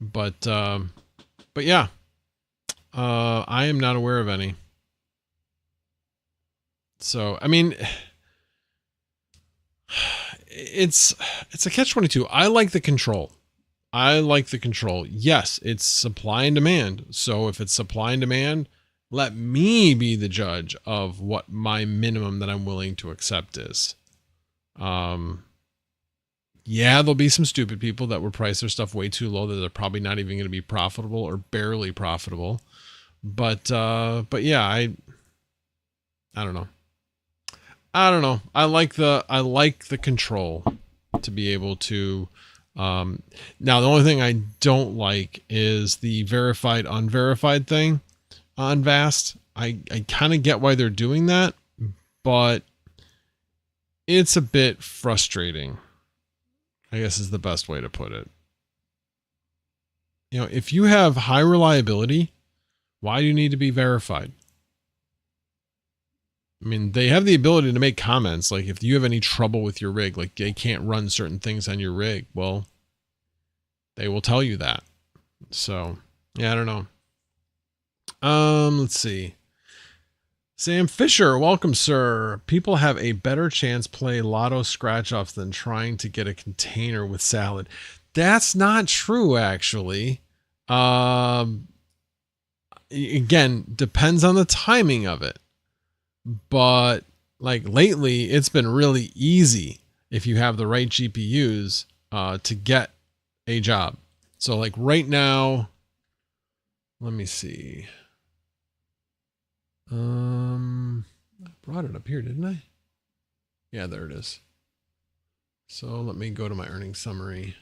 But yeah. I am not aware of any. So, I mean, it's a catch-22. I like the control. Yes, it's supply and demand. So if it's supply and demand, let me be the judge of what my minimum that I'm willing to accept is. Yeah, there'll be some stupid people that will price their stuff way too low that they're probably not even going to be profitable or barely profitable. But yeah, I don't know. I like the control to be able to, now the only thing I don't like is the verified, unverified thing on Vast. I kind of get why they're doing that, but it's a bit frustrating, I guess is the best way to put it. You know, if you have high reliability, why do you need to be verified? I mean, they have the ability to make comments. Like if you have any trouble with your rig, like they can't run certain things on your rig, well, they will tell you that. So yeah, I don't know. Let's see. Sam Fisher, welcome, sir. People have a better chance play lotto scratch offs than trying to get a container with Salad. That's not true, actually. Again, depends on the timing of it. But like lately, it's been really easy if you have the right GPUs to get a job. So like right now, let me see. I brought it up here, didn't I? Yeah, there it is. So let me go to my earnings summary.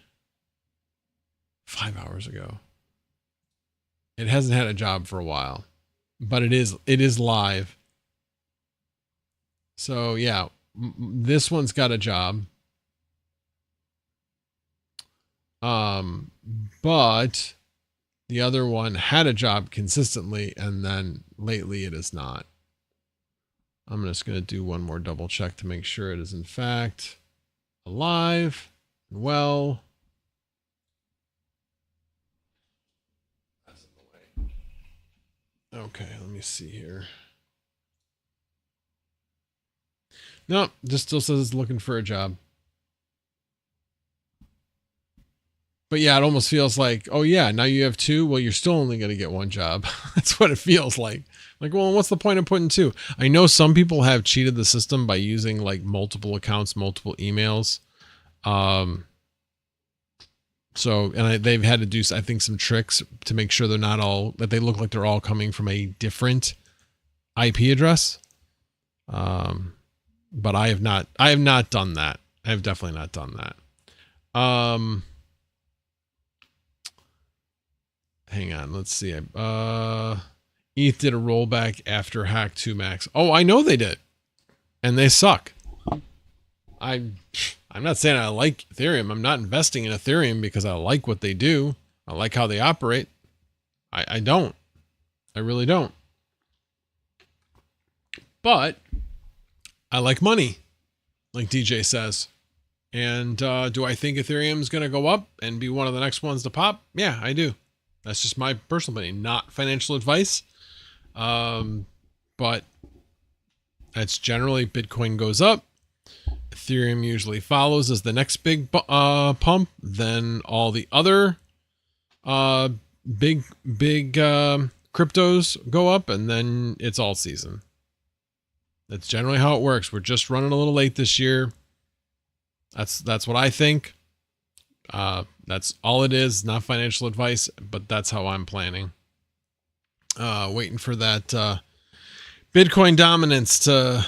5 hours ago. It hasn't had a job for a while, but it is live. So yeah, this one's got a job. But the other one had a job consistently, and then lately it is not. I'm just going to do one more double check to make sure it is in fact alive. Well, okay, let me see here. No, just still says it's looking for a job. But yeah, it almost feels like, oh yeah, now you have two. Well, you're still only going to get one job. That's what it feels like. Like, well, what's the point of putting two? I know some people have cheated the system by using like multiple accounts, multiple emails. They've had to do, I think, some tricks to make sure they're not all, that they look like they're all coming from a different IP address. But I have not done that. I have definitely not done that. Hang on, let's see. ETH did a rollback after Hack 2 Max. Oh, I know they did. And they suck. I'm not saying I like Ethereum. I'm not investing in Ethereum because I like what they do. I like how they operate. I don't. I really don't. But I like money, like DJ says. And do I think Ethereum's going to go up and be one of the next ones to pop? Yeah, I do. That's just my personal opinion, not financial advice. But that's generally Bitcoin goes up. Ethereum usually follows as the next big pump. Then all the other big cryptos go up, and then it's all season. That's generally how it works. We're just running a little late this year. That's what I think. That's all it is, not financial advice, but that's how I'm planning. Waiting for that Bitcoin dominance to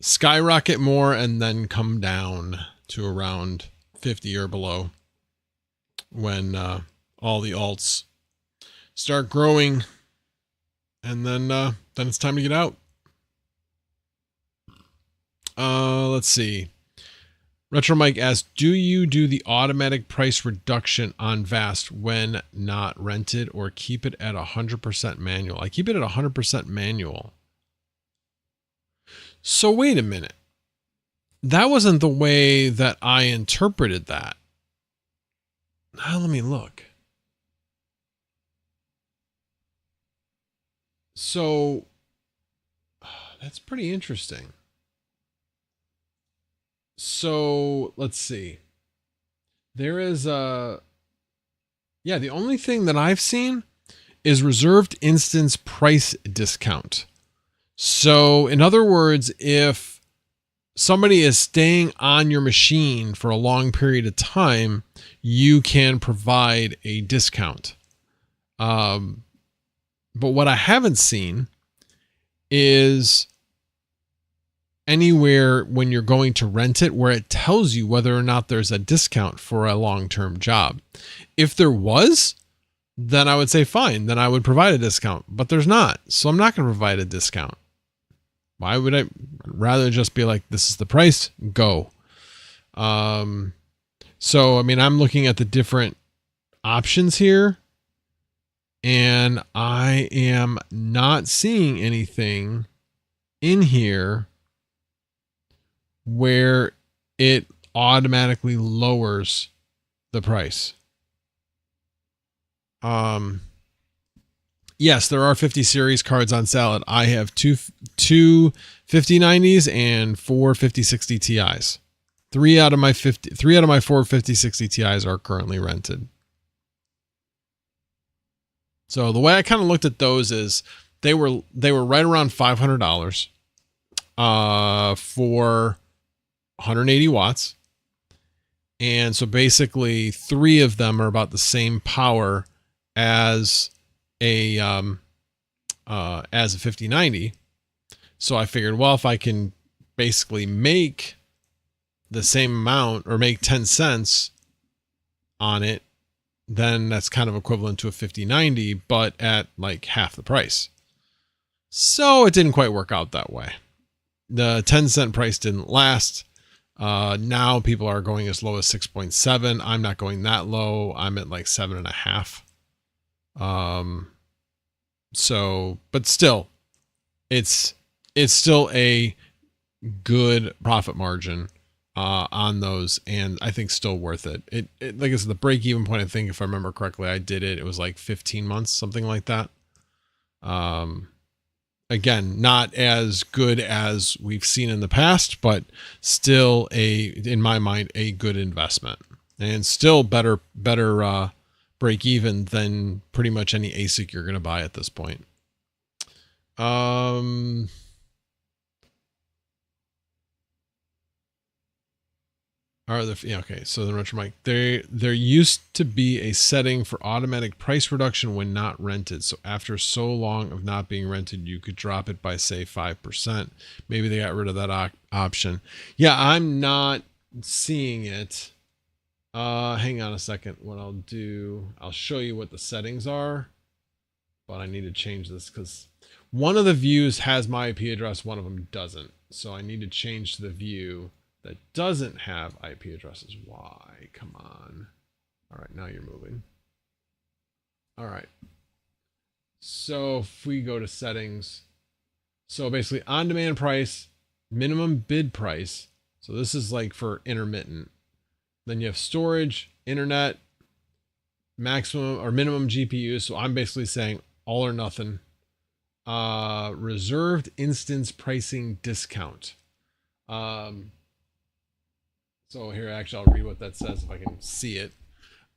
skyrocket more and then come down to around 50 or below when all the alts start growing, and then it's time to get out. Let's see. Retro Mike asks, do you do the automatic price reduction on Vast when not rented, or keep it at 100% manual? I keep it at 100% manual. So wait a minute. That wasn't the way that I interpreted that. Now let me look. So that's pretty interesting. So let's see. There is the only thing that I've seen is reserved instance price discount. So in other words, if somebody is staying on your machine for a long period of time, you can provide a discount. But what I haven't seen is anywhere when you're going to rent it where it tells you whether or not there's a discount for a long-term job. If there was, then I would say fine, then I would provide a discount, but there's not. So I'm not going to provide a discount. Why would I rather just be like, this is the price, go. So, I mean, I'm looking at the different options here, and I am not seeing anything in here where it automatically lowers the price. Yes, there are 50 series cards on sale. I have two 5090s and four 5060 Ti's. Three out of my four 5060 Ti's are currently rented. So the way I kind of looked at those is they were right around $500 for 180 watts. And so basically 3 of them are about the same power as a 5090. So I figured, well, if I can basically make the same amount or make 10 cents on it, then that's kind of equivalent to a 5090, but at like half the price. So it didn't quite work out that way. The 10-cent price didn't last. Now people are going as low as 6.7. I'm not going that low. I'm at like 7.5. So, but still, it's still a good profit margin on those, and I think still worth it. It like I said, the break-even point, I think if I remember correctly, I did it. It was like 15 months, something like that. Again, not as good as we've seen in the past, but still in my mind, a good investment, and still better break even than pretty much any ASIC you're going to buy at this point. Okay, so the retro mic, there used to be a setting for automatic price reduction when not rented. So after so long of not being rented, you could drop it by say 5%. Maybe they got rid of that option. Yeah, I'm not seeing it. Hang on a second. What I'll do, I'll show you what the settings are, but I need to change this because one of the views has my IP address, one of them doesn't. So I need to change to the view that doesn't have IP addresses. Why? Come on. All right, now you're moving. All right. So if we go to settings, so basically on-demand price, minimum bid price. So this is like for intermittent. Then you have storage, internet, maximum or minimum GPU. So I'm basically saying all or nothing. Reserved instance pricing discount. So here, actually, I'll read what that says if I can see it.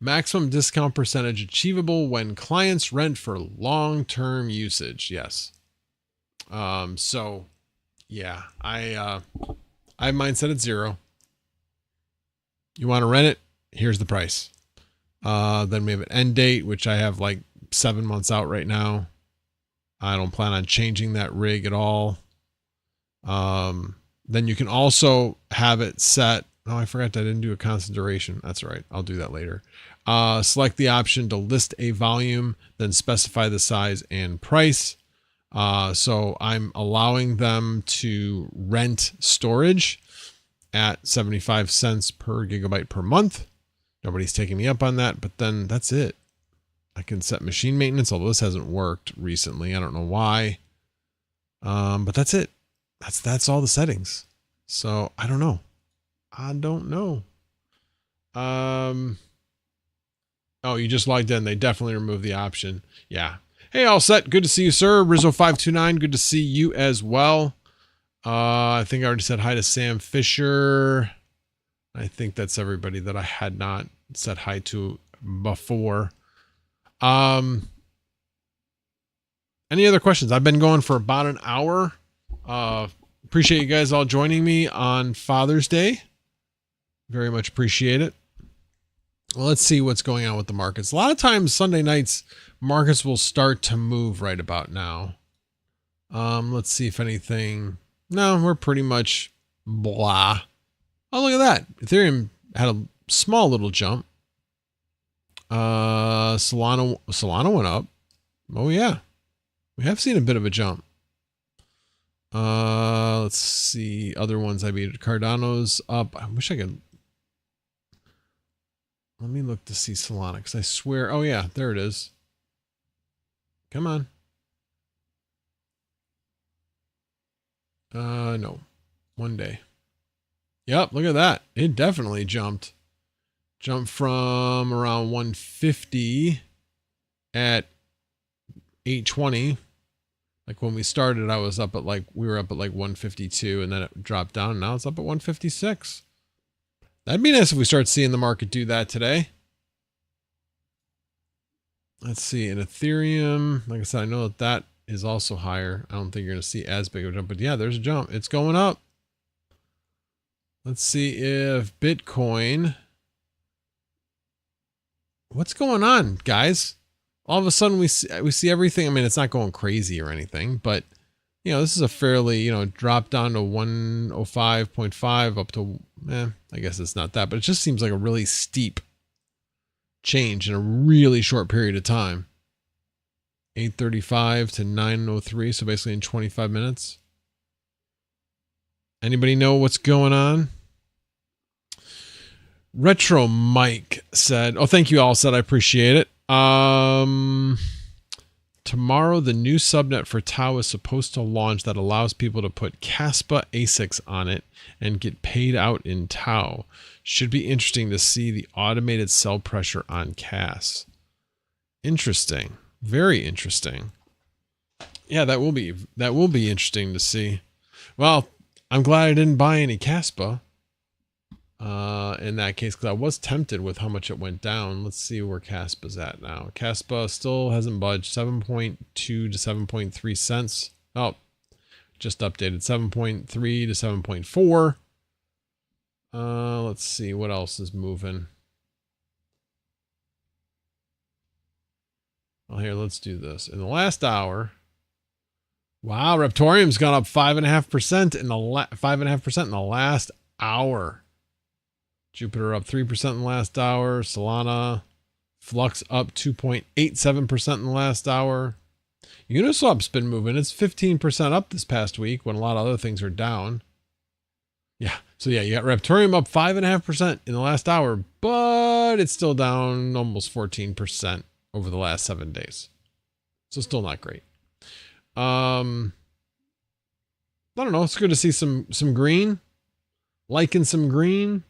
Maximum discount percentage achievable when clients rent for long-term usage. Yes. So yeah, I have mine set at 0. You want to rent it? Here's the price. Then we have an end date, which I have like 7 months out right now. I don't plan on changing that rig at all. Then you can also have it set. Oh, I forgot I didn't do a constant duration. That's right. I'll do that later. Select the option to list a volume, then specify the size and price. So I'm allowing them to rent storage at 75 cents per gigabyte per month. Nobody's taking me up on that, but then that's it. I can set machine maintenance, although this hasn't worked recently. I don't know why. But that's it. That's all the settings. So I don't know. Oh, you just logged in. They definitely removed the option. Yeah. Hey, all set. Good to see you, sir. Rizzo529. Good to see you as well. I think I already said hi to Sam Fisher. I think that's everybody that I had not said hi to before. Any other questions? I've been going for about an hour. Appreciate you guys all joining me on Father's Day. Very much appreciate it. Well, let's see what's going on with the markets. A lot of times Sunday nights markets will start to move right about now. Let's see if anything. No, we're pretty much blah. Oh, look at that. Ethereum had a small little jump. Solana went up. Oh yeah. We have seen a bit of a jump. Let's see other ones I beat. Cardano's up. I wish I could. Let me look to see Solana because I swear. Oh yeah, there it is. Come on. No. One day. Yep, look at that. It definitely jumped. Jumped from around 150 at 820. Like when we started, I was up at we were up at like 152 and then it dropped down. And now it's up at 156. That'd be nice if we start seeing the market do that today. Let's see. In Ethereum, like I said, I know that is also higher. I don't think you're going to see as big of a jump, but yeah, there's a jump. It's going up. Let's see if Bitcoin. What's going on, guys? All of a sudden we see everything. I mean, it's not going crazy or anything, but you know, this is a fairly, drop down to 105.5 up to, I guess it's not that, but it just seems like a really steep change in a really short period of time. 835 to 903. So basically in 25 minutes. Anybody know what's going on? Retro Mike said, oh, thank you all said, I appreciate it. Tomorrow, the new subnet for Tau is supposed to launch that allows people to put Caspa ASICs on it and get paid out in Tau. Should be interesting to see the automated sell pressure on CAS. Interesting. Very interesting. Yeah, that will be interesting to see. Well, I'm glad I didn't buy any Caspa in that case, because I was tempted with how much it went down. Let's see where Caspa's at now. Caspa still hasn't budged. 7.2 to 7.3 cents. Oh, just updated. 7.3 to 7.4. Let's see what else is moving. Well, here, let's do this. In the last hour, wow, Reptorium's gone up 5.5% in the 5.5% in the last hour. Jupiter up 3% in the last hour. Solana, Flux up 2.87% in the last hour. Uniswap's been moving. It's 15% up this past week when a lot of other things are down. Yeah. So yeah, you got Reptorium up 5.5% in the last hour, but it's still down almost 14% over the last 7 days. So still not great. I don't know. It's good to see some green. Liking some green.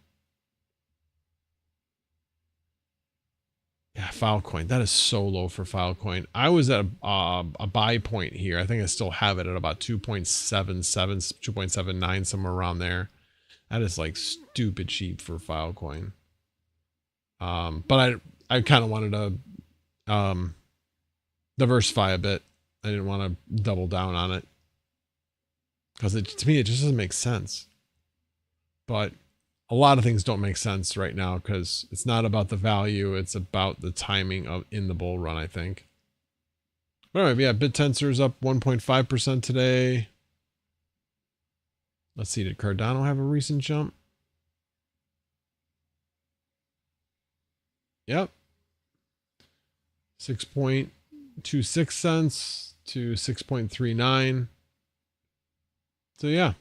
Yeah, Filecoin. That is so low for Filecoin. I was at a buy point here. I think I still have it at about 2.77, 2.79, somewhere around there. That is like stupid cheap for Filecoin. But I kind of wanted to diversify a bit. I didn't want to double down on it because to me it just doesn't make sense. But a lot of things don't make sense right now because it's not about the value. It's about the timing of in the bull run, I think. All right. Yeah. BitTensor's up 1.5% today. Let's see. Did Cardano have a recent jump? Yep. 6.26 cents to 6.39. So yeah,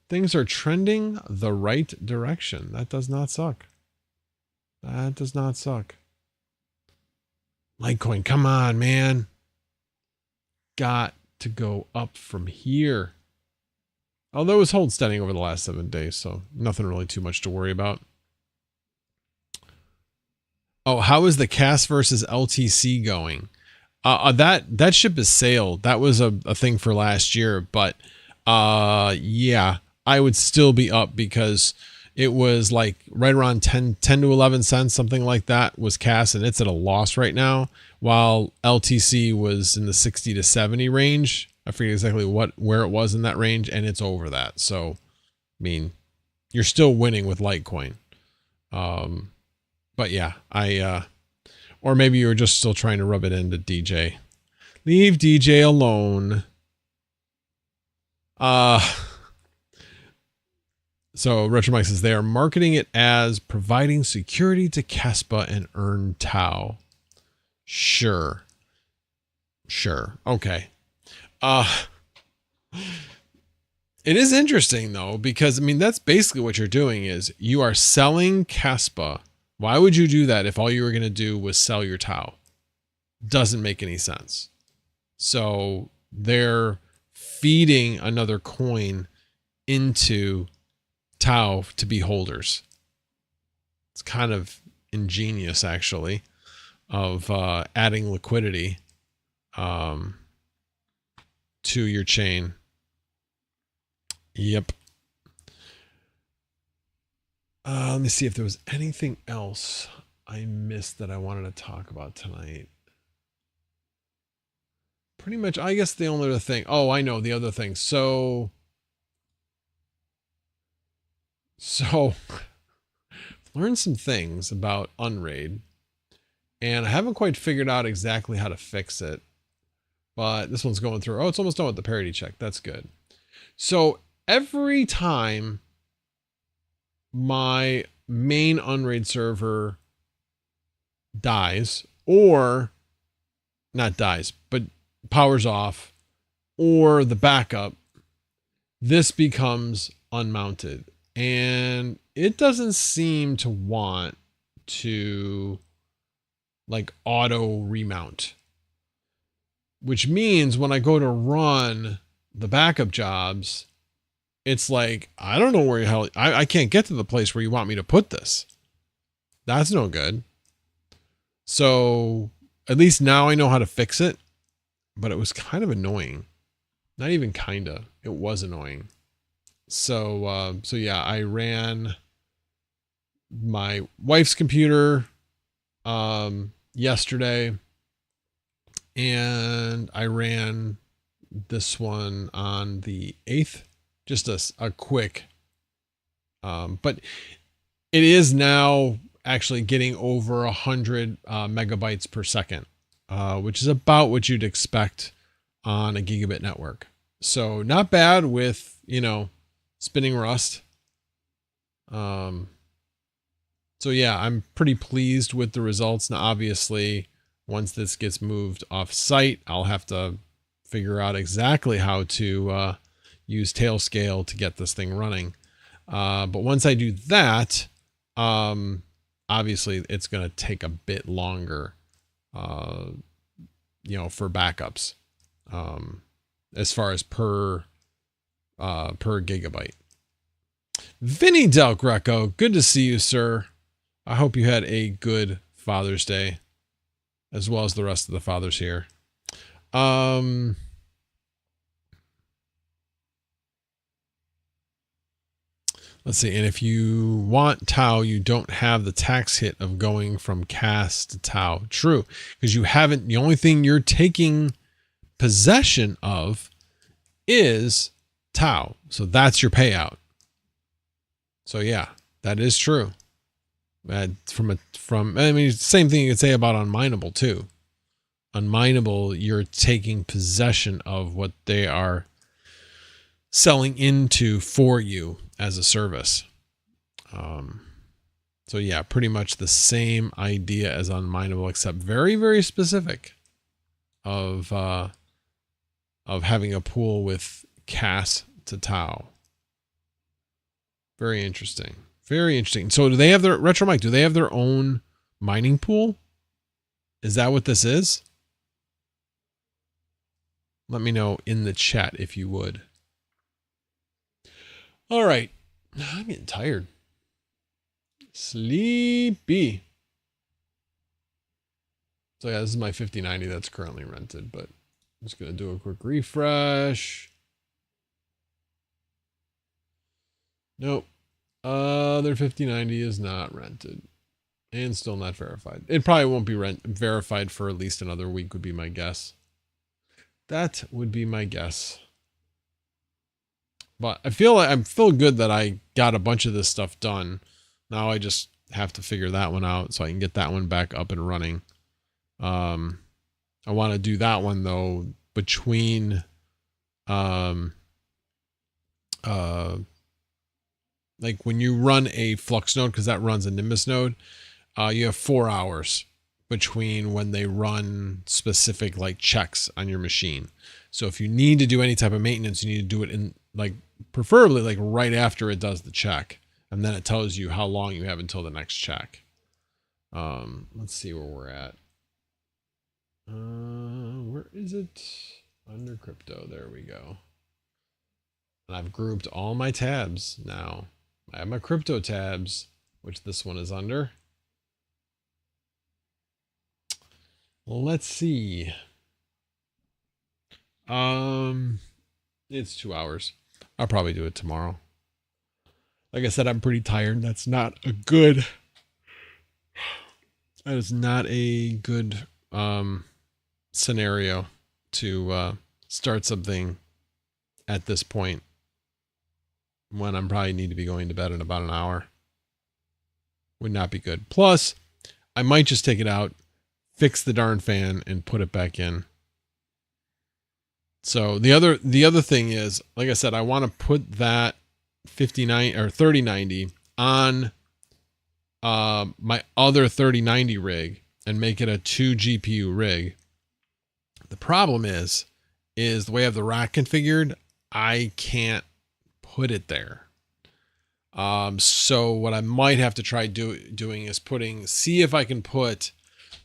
things are trending the right direction. That does not suck. That does not suck. Litecoin, come on, man. Got to go up from here. Although it was holding steady over the last 7 days, so nothing really too much to worry about. Oh, how is the CAS versus LTC going? That ship has sailed. That was a thing for last year, but yeah, I would still be up because it was like right around 10 to 11 cents, something like that was CAS, and it's at a loss right now, while LTC was in the 60 to 70 range. I forget exactly where it was in that range, and it's over that. So, I mean, you're still winning with Litecoin. But yeah, or maybe you were just still trying to rub it into DJ. Leave DJ alone. So Retromike says they are marketing it as providing security to Caspa and earn Tau. Sure. Okay. It is interesting though, because I mean, that's basically what you're doing is you are selling Caspa. Why would you do that if all you were going to do was sell your Tau? Doesn't make any sense. So they're feeding another coin into Tau to be holders. It's kind of ingenious, actually, of adding liquidity to your chain. Yep. Let me see if there was anything else I missed that I wanted to talk about tonight. Pretty much, I guess the only other thing. Oh, I know the other thing. So learned some things about Unraid, and I haven't quite figured out exactly how to fix it. But this one's going through. Oh, it's almost done with the parity check. That's good. So every time my main Unraid server dies, or not dies, but powers off, or the backup, this becomes unmounted. And it doesn't seem to want to like auto remount, which means when I go to run the backup jobs, it's like, I don't know where the hell, I can't get to the place where you want me to put this. That's no good. So at least now I know how to fix it, but it was kind of annoying. Not even kinda, it was annoying. So yeah, I ran my wife's computer yesterday, and I ran this one on the 8th. Just a quick, but it is now actually getting over 100 megabytes per second, which is about what you'd expect on a gigabit network. So not bad with, you know, spinning Rust. So yeah, I'm pretty pleased with the results. Now, obviously, once this gets moved off site, I'll have to figure out exactly how to use Tailscale to get this thing running. But once I do that, obviously it's going to take a bit longer, you know, for backups, as far as per gigabyte. Vinny Del Greco, good to see you, sir. I hope you had a good Father's Day, as well as the rest of the fathers here. Let's see. And if you want Tau, you don't have the tax hit of going from CAS to Tau. True. Because you haven't, the only thing you're taking possession of is Tau. So that's your payout. So yeah, That is true. I mean, same thing you could say about Unmineable too. Unmineable, you're taking possession of what they are selling into for you as a service. So yeah, pretty much the same idea as Unmineable, except very, very specific of having a pool with CAS to Tau. Very interesting. Very interesting. So do they have their Retro Mike? Do they have their own mining pool? Is that what this is? Let me know in the chat if you would. All right. I'm getting tired. Sleepy. So yeah, this is my 5090 that's currently rented, but I'm just going to do a quick refresh. Nope. Their 5090 is not rented and still not verified. It probably won't be verified for at least another week would be my guess. That would be my guess. But I feel good that I got a bunch of this stuff done. Now I just have to figure that one out so I can get that one back up and running. I want to do that one though between like when you run a Flux node, because that runs a Nimbus node, you have 4 hours between when they run specific like checks on your machine. So if you need to do any type of maintenance, you need to do it in like preferably like right after it does the check. And then it tells you how long you have until the next check. Let's see where we're at. Where is it? Under crypto. There we go. And I've grouped all my tabs now. I have my crypto tabs, which this one is under. Let's see. It's 2 hours. I'll probably do it tomorrow. Like I said, I'm pretty tired. That is not a good scenario to start something at this point when I'm probably need to be going to bed in about an hour. Would not be good. Plus, I might just take it out, fix the darn fan, and put it back in. So the other thing is, like I said, I want to put that 59 or 3090 on my other 3090 rig and make it a 2 GPU rig. The problem is the way I have the rack configured, I can't put it there. So what I might have to try doing is see if I can put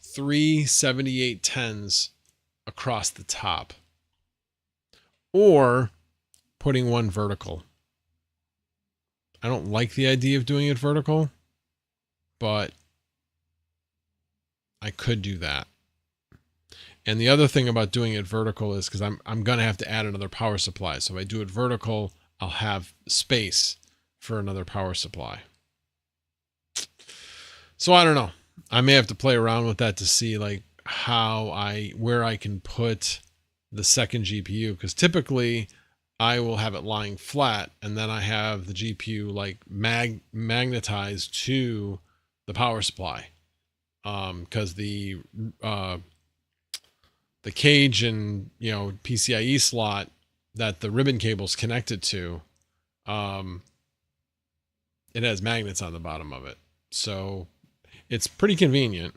3 7810s across the top, or putting one vertical. I don't like the idea of doing it vertical, but I could do that. And the other thing about doing it vertical is because I'm going to have to add another power supply. So if I do it vertical, I'll have space for another power supply. So I don't know. I may have to play around with that to see like where I can put the second GPU, because typically I will have it lying flat and then I have the GPU like magnetized to the power supply. Because the cage and PCIe slot that the ribbon cable's connected to, it has magnets on the bottom of it. So it's pretty convenient.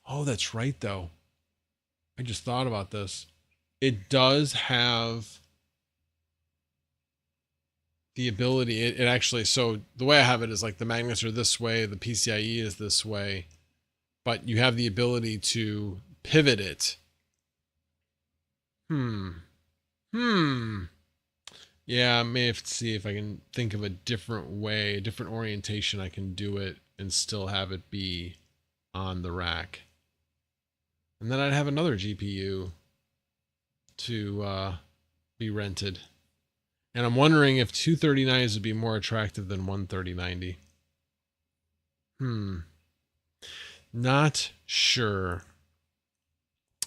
Oh, that's right though. I just thought about this. It does have the ability, it actually, so the way I have it is like the magnets are this way, the PCIe is this way, but you have the ability to pivot it. Yeah, I may have to see if I can think of a different way, a different orientation I can do it and still have it be on the rack. And then I'd have another GPU to be rented. And I'm wondering if 2 3090s would be more attractive than 1 3090. Not sure.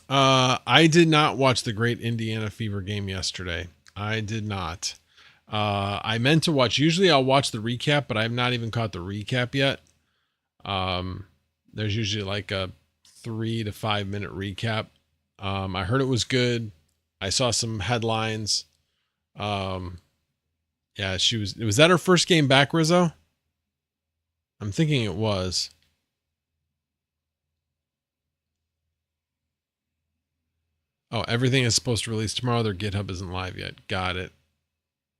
I did not watch the Great Indiana Fever game yesterday. I did not. I meant to watch, usually I'll watch the recap, but I have not even caught the recap yet. There's usually like a 3 to 5 minute recap. I heard it was good. I saw some headlines. Yeah, was that her first game back, Rizzo? I'm thinking it was. Oh, everything is supposed to release tomorrow. Their GitHub isn't live yet. Got it.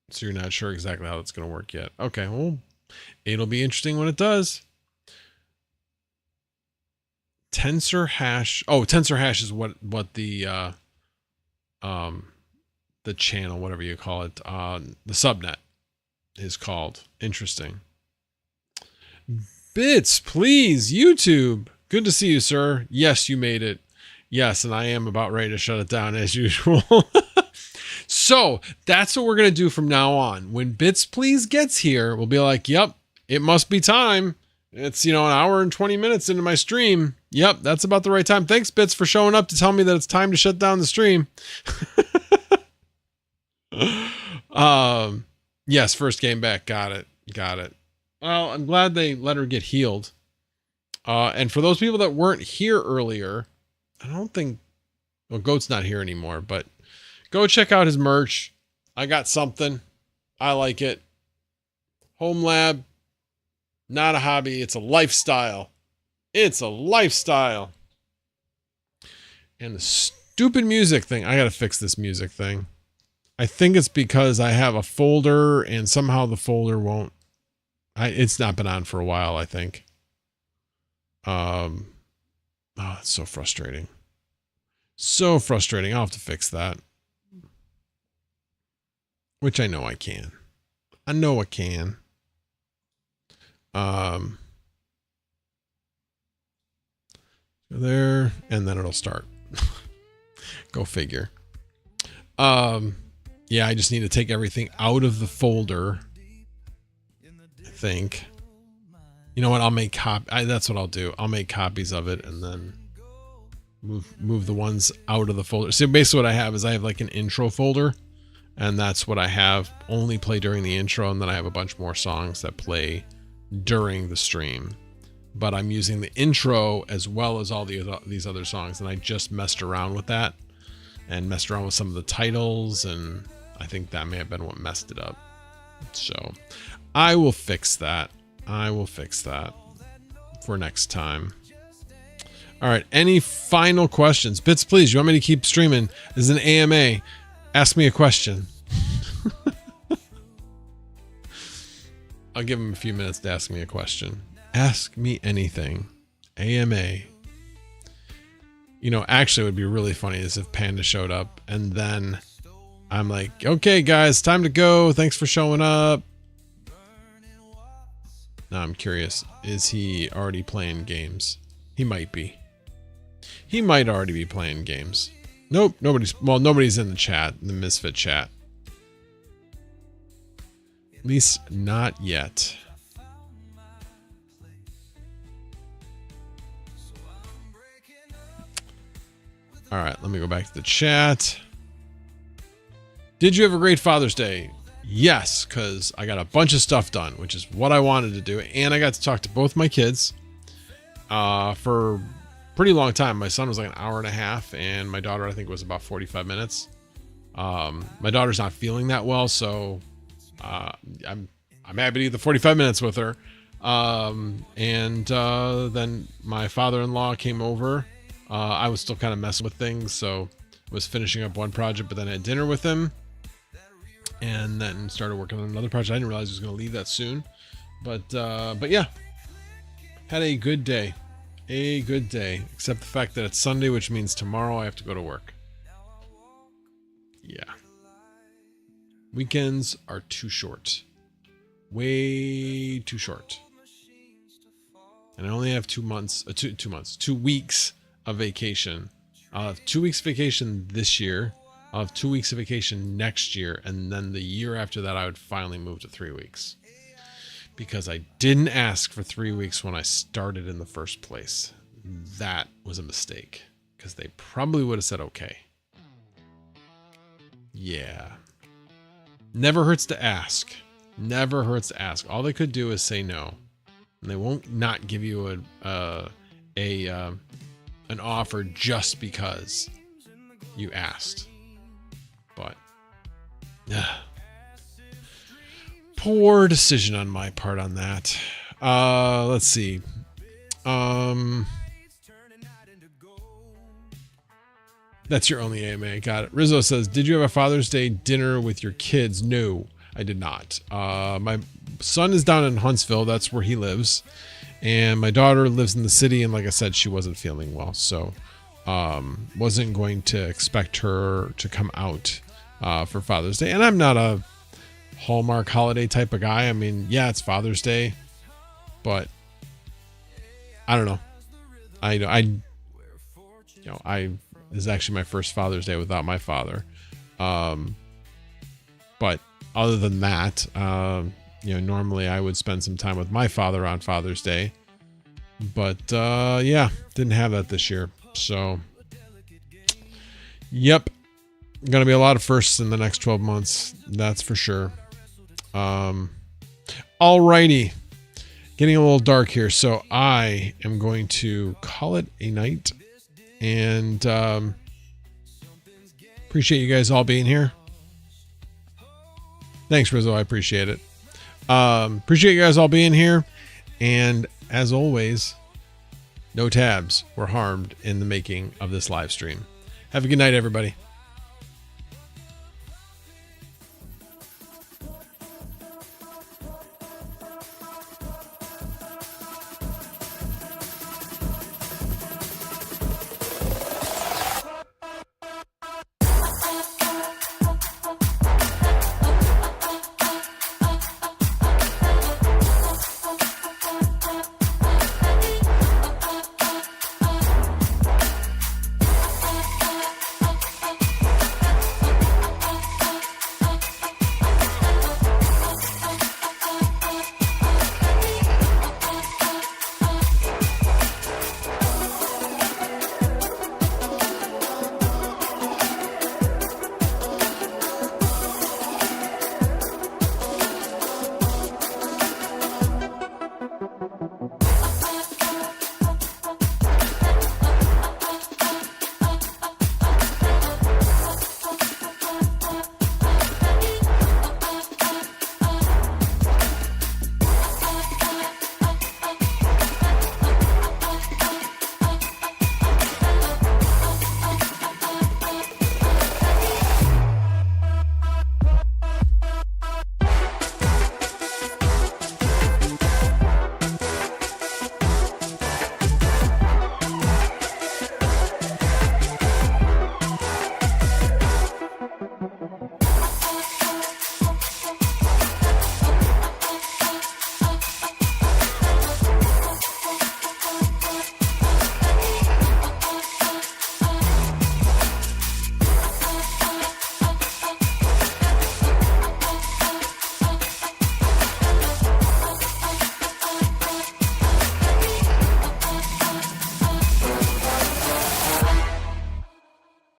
So you're not sure exactly how it's going to work yet. Okay, well, it'll be interesting when it does. Tensor hash. Oh, tensor hash is what the channel, whatever you call it, the subnet is called. Interesting. Bits, please, YouTube. Good to see you, sir. Yes, you made it. Yes, and I am about ready to shut it down as usual. So that's what we're going to do from now on. When Bits Please gets here, we'll be like, yep, it must be time. It's, an hour and 20 minutes into my stream. Yep, that's about the right time. Thanks, Bits, for showing up to tell me that it's time to shut down the stream. Yes, first game back. Got it. Well, I'm glad they let her get healed. And for those people that weren't here earlier, I don't think, well, Goat's not here anymore, but go check out his merch. I got something. I like it. Home lab, not a hobby. It's a lifestyle. It's a lifestyle. And the stupid music thing. I got to fix this music thing. I think it's because I have a folder and somehow the folder won't. It's not been on for a while, I think. Oh, it's so frustrating. So frustrating. I'll have to fix that. Which I know I can. I know I can. There, and then it'll start. Go figure. Yeah, I just need to take everything out of the folder. I think. You know what? I'll make that's what I'll do. I'll make copies of it and then move the ones out of the folder. So basically what I have is I have like an intro folder, and that's what I have. Only play during the intro, and then I have a bunch more songs that play during the stream. But I'm using the intro as well as all these other songs, and I just messed around with that and messed around with some of the titles, and I think that may have been what messed it up. So I will fix that. I will fix that for next time. All right. Any final questions? Bits, please. You want me to keep streaming? This is an AMA. Ask me a question. I'll give him a few minutes to ask me a question. Ask me anything. AMA. Actually, it would be really funny is if Panda showed up and then I'm like, okay, guys, time to go. Thanks for showing up. Now I'm curious. Is he already playing games? He might be. He might already be playing games. Nope. Nobody's in the chat, in the Misfit chat. At least not yet. All right, let me go back to the chat. Did you have a great Father's Day? Yes, because I got a bunch of stuff done, which is what I wanted to do. And I got to talk to both my kids for a pretty long time. My son was like an hour and a half, and my daughter, I think, was about 45 minutes. My daughter's not feeling that well, so I'm happy to get the 45 minutes with her. Then my father-in-law came over. I was still kind of messing with things, so I was finishing up one project, but then I had dinner with him and then started working on another project. I didn't realize he was going to leave that soon, but yeah, had a good day, except the fact that it's Sunday, which means tomorrow I have to go to work. Yeah. Weekends are too short, way too short. And I only have 2 months, 2 weeks of vacation. I'll have 2 weeks vacation this year. I'll have 2 weeks of vacation next year. And then the year after that, I would finally move to 3 weeks. Because I didn't ask for 3 weeks when I started in the first place. That was a mistake. Because they probably would have said okay. Yeah. Never hurts to ask. Never hurts to ask. All they could do is say no, and they won't not give you an offer just because you asked. But poor decision on my part on that. Let's see. That's your only AMA. Got it. Rizzo says, did you have a Father's Day dinner with your kids? No, I did not. My son is down in Huntsville. That's where he lives. And my daughter lives in the city. And like I said, she wasn't feeling well. So wasn't going to expect her to come out for Father's Day. And I'm not a Hallmark holiday type of guy. I mean, yeah, it's Father's Day. But I don't know. This is actually my first Father's Day without my father. But other than that, normally I would spend some time with my father on Father's Day. But yeah, didn't have that this year. So, yep. Going to be a lot of firsts in the next 12 months. That's for sure. Alrighty. Getting a little dark here. So I am going to call it a night. And appreciate you guys all being here. Thanks, Rizzo. I appreciate it. Appreciate you guys all being here. And as always, no tabs were harmed in the making of this live stream. Have a good night, everybody.